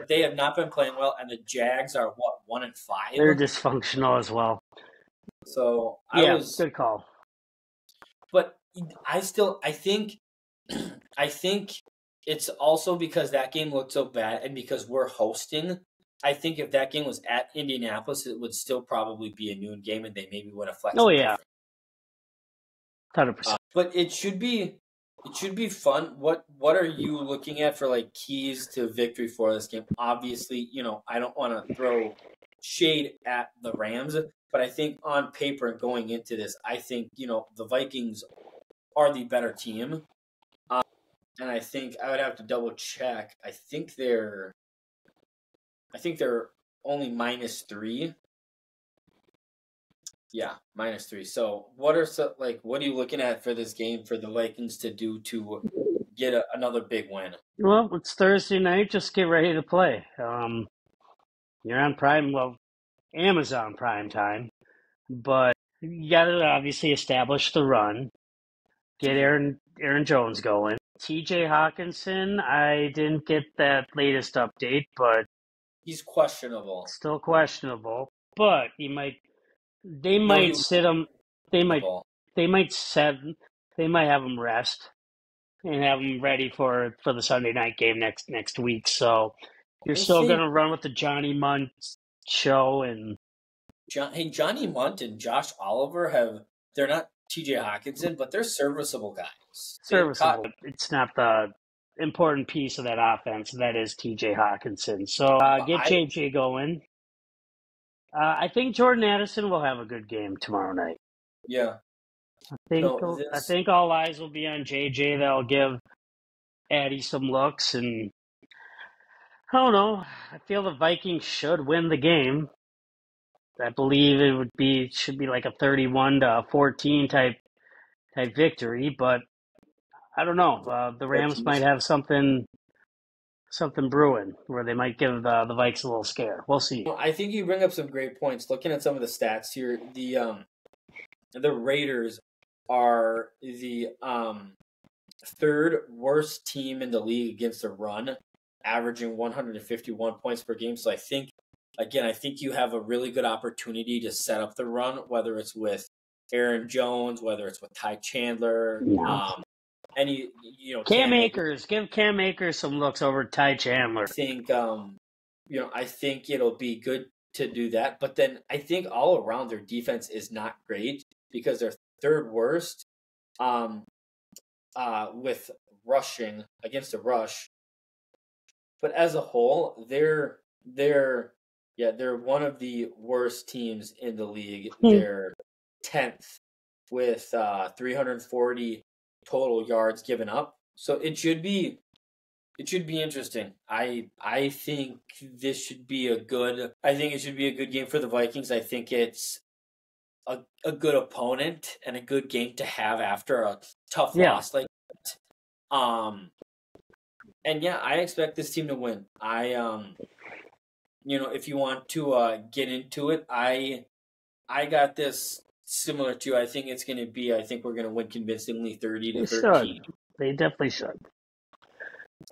They have not been playing well, and the Jags are 1-5. They're dysfunctional as well. So good call. But I think it's also because that game looked so bad, and because we're hosting. I think if that game was at Indianapolis, it would still probably be a noon game, and they maybe would have flexed. Oh yeah, 100%. But it should be It should be fun. What are you looking at for like keys to victory for this game? Obviously, I don't want to throw shade at the Rams, but I think on paper and going into this, I think, the Vikings are the better team. And I think I would have to double check. I think they're only -3. Yeah, -3. So what are you looking at for this game for the Vikings to do to get another big win? Well, it's Thursday night. Just get ready to play. You're on Amazon Prime Time, but you got to obviously establish the run, get Aaron Jones going. T.J. Hawkinson, I didn't get that latest update, but he's questionable. Still questionable, but they might sit him. They might have him rest and have him ready for the Sunday night game next week. So you're still going to run with the Johnny Munt show and Johnny Munt and Josh Oliver they're not T.J. Hawkinson, but they're serviceable guys. Serviceable. It's not the important piece of that offense. That is T.J. Hawkinson. So get J.J. going. I think Jordan Addison will have a good game tomorrow night. Yeah. I think all eyes will be on J.J. They'll give Addy some looks, and I don't know. I feel the Vikings should win the game. I believe it should be like a 31-14 type victory, but I don't know. The Rams might have something brewing where they might give the Vikes a little scare. We'll see. Well, I think you bring up some great points. Looking at some of the stats here, the Raiders are the third worst team in the league against the run, averaging 151 points per game. So I think you have a really good opportunity to set up the run, whether it's with Aaron Jones, whether it's with Ty Chandler, Cam Akers. Give Cam Akers some looks over Ty Chandler. I think I think it'll be good to do that, but then I think all around their defense is not great because they're third worst with rushing against the rush. But as a whole, they're one of the worst teams in the league. They're 10th with 340 total yards given up. So it should be interesting. I think this should be a good game for the Vikings. I think it's a good opponent and a good game to have after a tough loss like that. And yeah, I expect this team to win. If you want to get into it, I got this similar to. I think we're going to win convincingly, 30-13. They definitely should.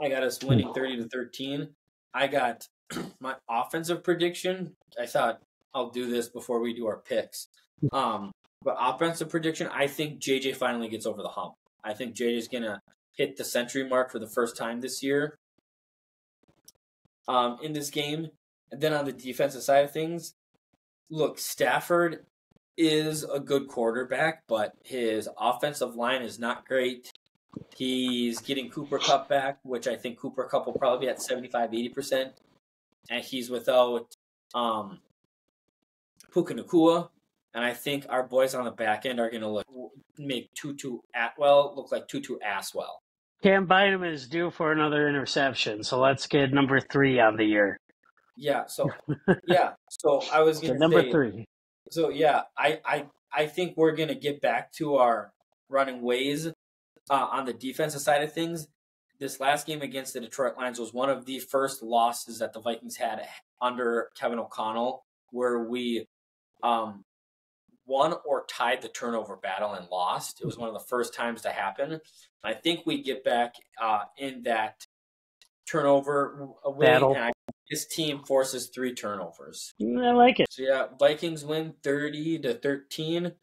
I got us winning 30-13. I got my offensive prediction. I thought I'll do this before we do our picks. But offensive prediction, I think JJ finally gets over the hump. I think JJ's going to hit the century mark for the first time this year in this game. And then on the defensive side of things, look, Stafford is a good quarterback, but his offensive line is not great. He's getting Cooper Kupp back, which I think Cooper Kupp will probably be at 75-80%. And he's without Puka Nacua. And I think our boys on the back end are going to make Tutu Atwell look like Tutu Aswell. Cam Bynum is due for another interception, so let's get number 3 on the year. Yeah, so I was going to say number 3. So yeah, I think we're going to get back to our running ways on the defensive side of things. This last game against the Detroit Lions was one of the first losses that the Vikings had under Kevin O'Connell, where we won or tied the turnover battle and lost. It was one of the first times to happen. I think we get back in that turnover battle. And this team forces 3 turnovers. I like it. So yeah, Vikings win 30-13.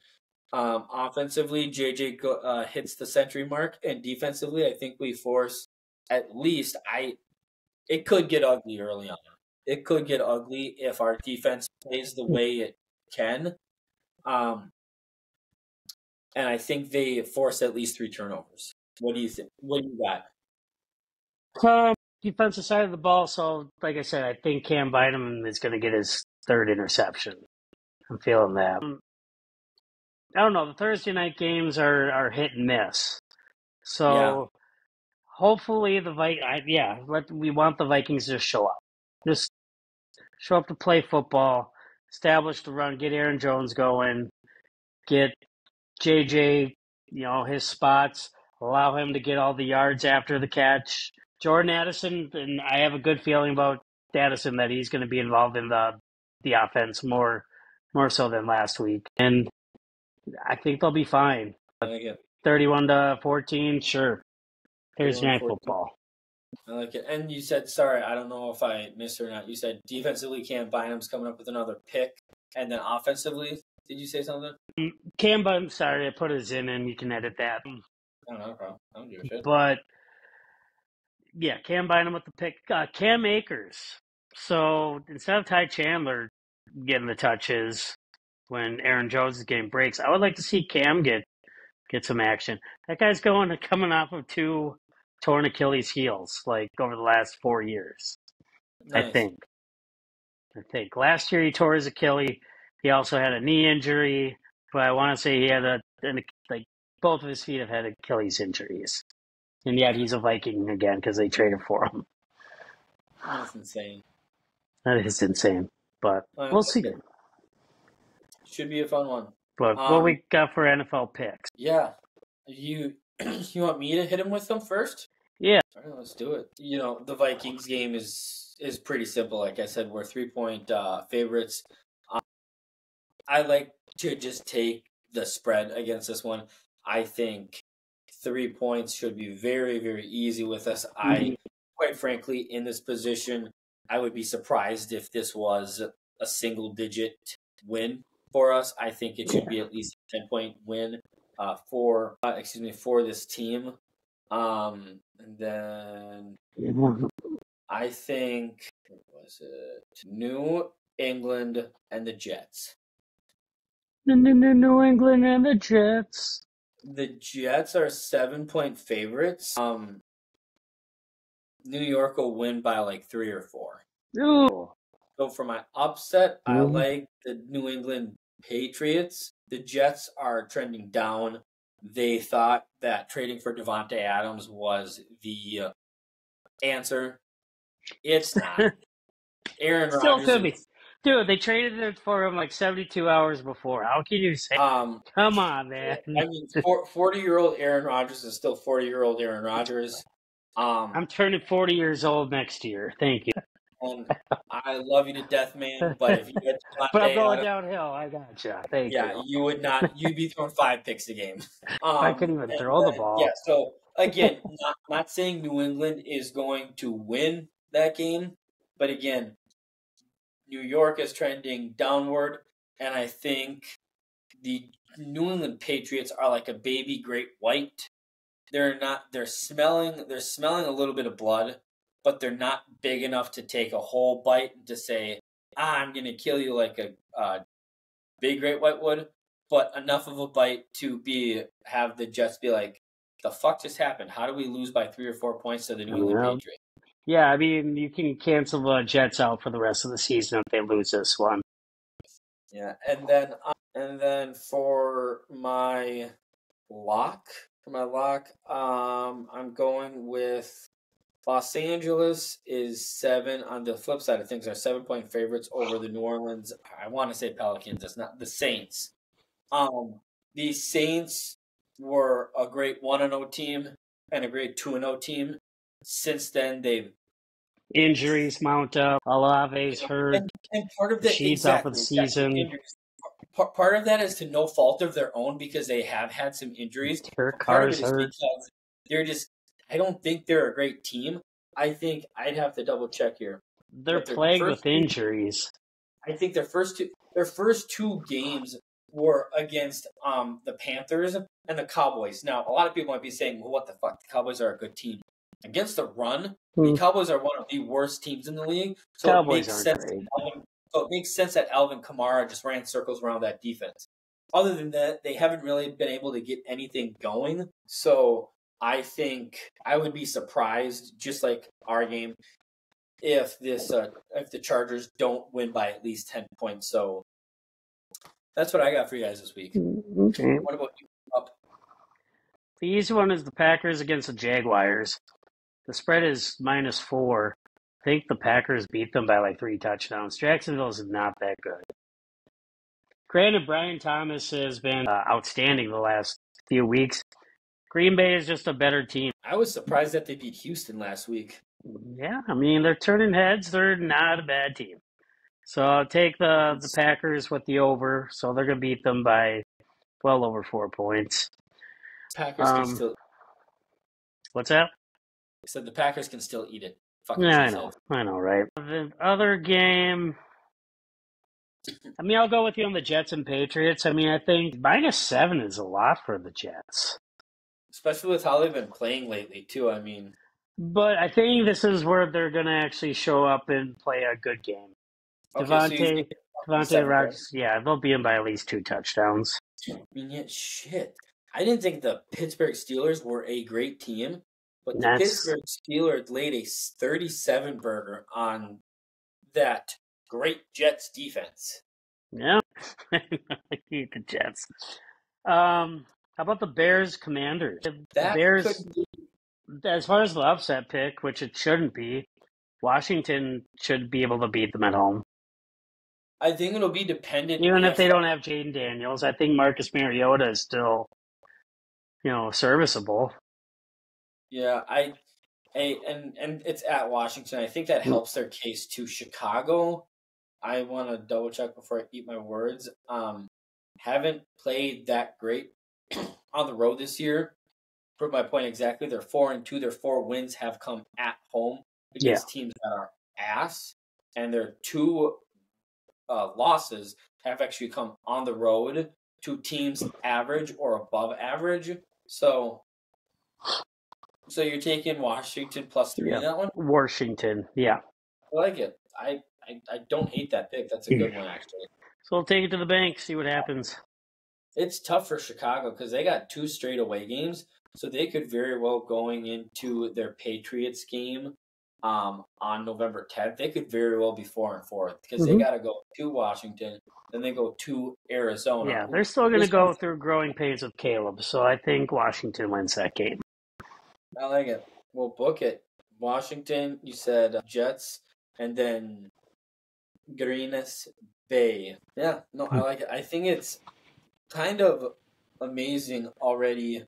Offensively, JJ hits the century mark, and defensively, I think we force at least. It could get ugly early on. It could get ugly if our defense plays the way it can. And I think they force at least 3 turnovers. What do you think? What do you got? Defensive side of the ball. So, like I said, I think Cam Bynum is going to get his third interception. I'm feeling that. I don't know. The Thursday night games are hit and miss. Yeah. So hopefully we want the Vikings to show up. Just show up to play football, establish the run, get Aaron Jones going, get JJ, his spots, allow him to get all the yards after the catch. Jordan Addison, and I have a good feeling about Addison that he's going to be involved in the offense more so than last week. And I think they'll be fine. I like it. 31-14, sure. Thursday night 31-14. football. I like it. And you said, sorry, I don't know if I missed it or not. You said defensively, Cam Bynum's coming up with another pick. And then offensively, did you say something? Cam Bynum, sorry, I put his in, and you can edit that. Oh, no problem. I don't give a shit. But, yeah, Cam Bynum with the pick. Cam Akers. So instead of Ty Chandler getting the touches when Aaron Jones is getting breaks, I would like to see Cam get some action. That guy's coming off of 2 torn Achilles heels, like over the last 4 years. Nice. I think last year he tore his Achilles. He also had a knee injury, but I want to say he had both of his feet have had Achilles injuries, and yet he's a Viking again because they traded for him. That's insane. That is insane, but we'll see. Should be a fun one. But what we got for NFL picks? Yeah, you want me to hit him with them first? Yeah. All right, let's do it. The Vikings game is pretty simple. Like I said, we're 3-point favorites. I like to just take the spread against this one. I think 3 points should be very, very easy with us. I, quite frankly, in this position, I would be surprised if this was a single-digit win for us. I think it should be at least a 10-point win for this team. And then I think, what was it? New England and the Jets. New England and the Jets. The Jets are 7-point favorites. New York will win by like 3 or 4. Ooh. So for my upset, I like the New England Patriots. The Jets are trending down. They thought that trading for Devontae Adams was the answer. It's not. Aaron Rodgers. Still could be. Dude, they traded it for him like 72 hours before. How can you say? Come on, man. I mean, 40-year-old Aaron Rodgers is still 40-year-old Aaron Rodgers. I'm turning 40 years old next year. Thank you. And I love you to death, man. But if you get but I'm going downhill. I gotcha. Thank you. Yeah, you would not. You'd be throwing 5 picks a game. I couldn't even throw the ball. Yeah. So again, not saying New England is going to win that game, but again, New York is trending downward, and I think the New England Patriots are like a baby great white. They're not. They're smelling a little bit of blood, but they're not big enough to take a whole bite and to say, I'm going to kill you like a big great white would, but enough of a bite to have the Jets be like, the fuck just happened? How do we lose by 3 or 4 points to the New England Patriots? Yeah, I mean, you can cancel the Jets out for the rest of the season if they lose this one. Yeah, and then for my lock, I'm going with Los Angeles is 7 on the flip side of things. Are 7-point favorites over the New Orleans. I want to say Pelicans. It's not the Saints. The Saints were a great 1-0 team and a great 2-0 team. Since then, they've injuries mount up. Olave's hurt. And part of that, She's out for the season. Part of that is to no fault of their own because they have had some injuries. Part of it is because they're just. I don't think they're a great team. I think I'd have to double check here. They're plagued with injuries. I think their first two games were against the Panthers and the Cowboys. Now, a lot of people might be saying, well, what the fuck? The Cowboys are a good team. Against the run, the Cowboys are one of the worst teams in the league. So Cowboys aren't great. So it makes sense that Alvin Kamara just ran circles around that defense. Other than that, they haven't really been able to get anything going. So I think I would be surprised, just like our game, if the Chargers don't win by at least 10 points. So that's what I got for you guys this week. Okay. What about you? Up? The easy one is the Packers against the Jaguars. The spread is -4. I think the Packers beat them by like 3 touchdowns. Jacksonville is not that good. Granted, Brian Thomas has been outstanding the last few weeks. Green Bay is just a better team. I was surprised that they beat Houston last week. Yeah, I mean, they're turning heads. They're not a bad team. So I'll take the Packers with the over. So they're going to beat them by well over 4 points. Packers can still. What's that? I said the Packers can still eat it. Yeah, I know, right? The other game, I mean, I'll go with you on the Jets and Patriots. I mean, I think -7 is a lot for the Jets. Especially with how they've been playing lately, too. I mean. But I think this is where they're going to actually show up and play a good game. Okay, Devontae Rogers, yeah, they'll beat him by at least 2 touchdowns. I mean, yeah, shit. I didn't think the Pittsburgh Steelers were a great team, but the Pittsburgh Steelers laid a 37-burger on that great Jets defense. Yeah, I hate the Jets. How about the Bears Commanders? The Bears, as far as the upset pick, which it shouldn't be, Washington should be able to beat them at home. I think it'll be dependent. Even if they don't have Jaden Daniels, I think Marcus Mariota is still, serviceable. Yeah, and it's at Washington. I think that helps their case to Chicago. I want to double check before I eat my words. Haven't played that great on the road this year. Prove my point exactly. They're 4-2. Their 4 wins have come at home against teams that are ass, and their 2 losses have actually come on the road to teams average or above average. So you're taking Washington +3 in that one? Washington, yeah. I like it. I don't hate that pick. That's a good one, actually. So we'll take it to the bank, see what happens. It's tough for Chicago because they got 2 straight away games, so they could very well, going into their Patriots game on November 10th, they could very well be 4-4 because they got to go to Washington, then they go to Arizona. Yeah, they're still going to go through growing pains with Caleb, so I think Washington wins that game. I like it. We'll book it. Washington, you said Jets, and then Greenest Bay. Yeah, no, I like it. I think it's kind of amazing already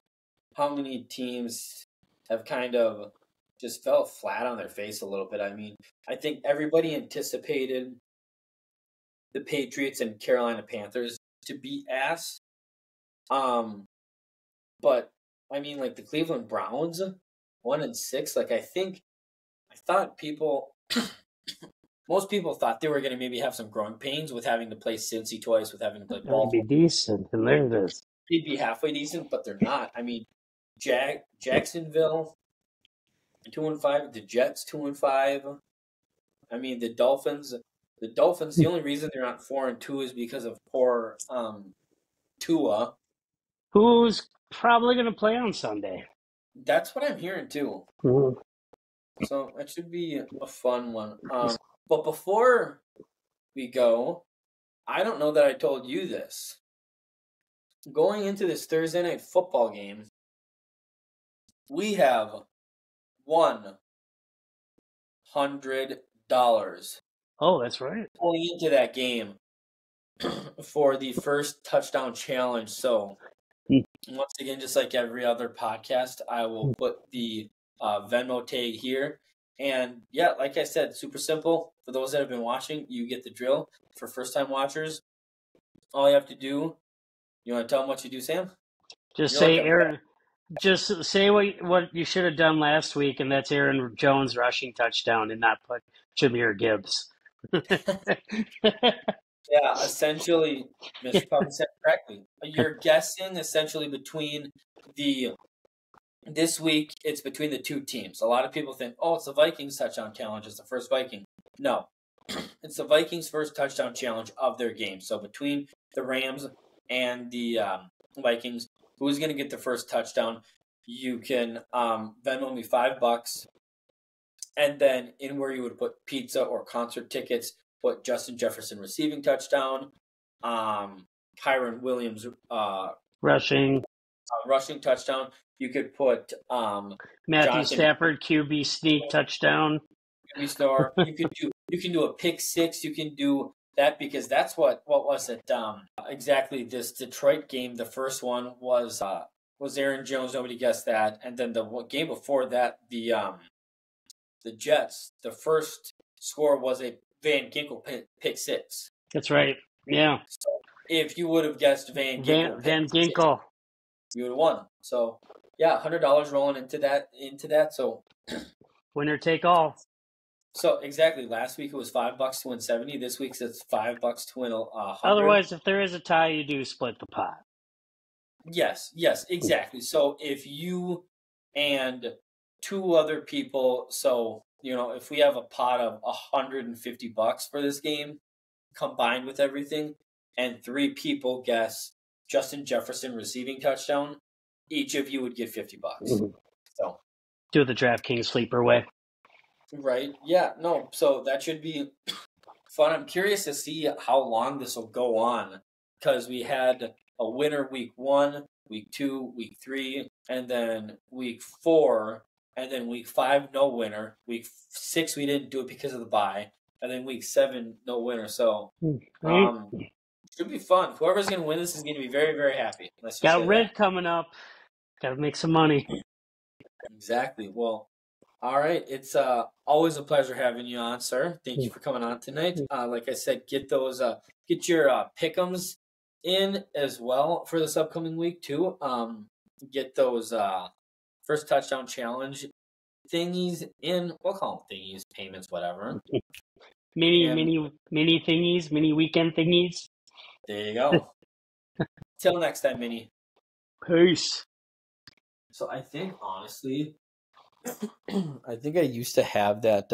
how many teams have kind of just fell flat on their face a little bit. I mean, I think everybody anticipated the Patriots and Carolina Panthers to beat ass. But I mean, like the Cleveland Browns, 1-6. Like I thought most people thought they were going to maybe have some growing pains with having to play Cincy twice, with having to play Baltimore. That'd be decent, and there it is. They'd be halfway decent, but they're not. I mean, Jacksonville 2-5, the Jets 2-5. I mean, the Dolphins. The only reason they're not 4-2 is because of poor Tua, who's probably going to play on Sunday. That's what I'm hearing too. Mm-hmm. So that should be a fun one. But before we go, I don't know that I told you this. Going into this Thursday night football game, we have $100. Oh, that's right. Going into that game for the first touchdown challenge. So once again, just like every other podcast, I will put the Venmo tag here. And yeah, like I said, super simple. For those that have been watching, you get the drill. For first-time watchers, all you have to do, you want to tell them what you do, Sam? Just say Aaron. Just say what you should have done last week, and that's Aaron Jones rushing touchdown, and not put Jahmyr Gibbs. Yeah, essentially, Mr. Puppy said correctly. You're guessing essentially between this week, it's between the 2 teams. A lot of people think, it's the Vikings touchdown challenge. It's the first Viking. No, it's the Vikings' first touchdown challenge of their game. So between the Rams and the Vikings, who's going to get the first touchdown? you can Venmo me $5, and then in where you would put pizza or concert tickets, put Justin Jefferson receiving touchdown, Kyron Williams rushing touchdown. You could put Matthew Jonathan Stafford QB sneak touchdown. QB star. You can do a pick six. You can do that because that's what was it? Exactly this Detroit game. The first one was Aaron Jones. Nobody guessed that. And then the game before that, the Jets. The first score was a Van Ginkel pick six. That's right. Yeah. So if you would have guessed Van Ginkel, you would have won. So yeah, $100 rolling into that. So winner take all. So exactly. Last week it was $5 to win 70. This week it's $5 to win 100. Otherwise, if there is a tie, you do split the pot. Yes, exactly. So if you and two other people, so if we have a pot of $150 for this game, combined with everything, and 3 people guess Justin Jefferson receiving touchdown, each of you would get $50. Mm-hmm. So do the DraftKings sleeper way. Right. Yeah. No. So that should be fun. I'm curious to see how long this will go on because we had a winner week 1, week 2, week 3, and then week 4, and then week 5 no winner. Week 6 we didn't do it because of the bye, and then week 7 no winner. So should be fun. Whoever's going to win this is going to be very, very happy. Got red coming up. Got to make some money. Exactly. Well. All right. It's always a pleasure having you on, sir. Thank you for coming on tonight. Like I said, get your pick'ems in as well for this upcoming week too. Get those first touchdown challenge thingies in. We'll call them thingies, payments, whatever. mini thingies, mini weekend thingies. There you go. Till next time, Minnie. Peace. So I think honestly, I think I used to have that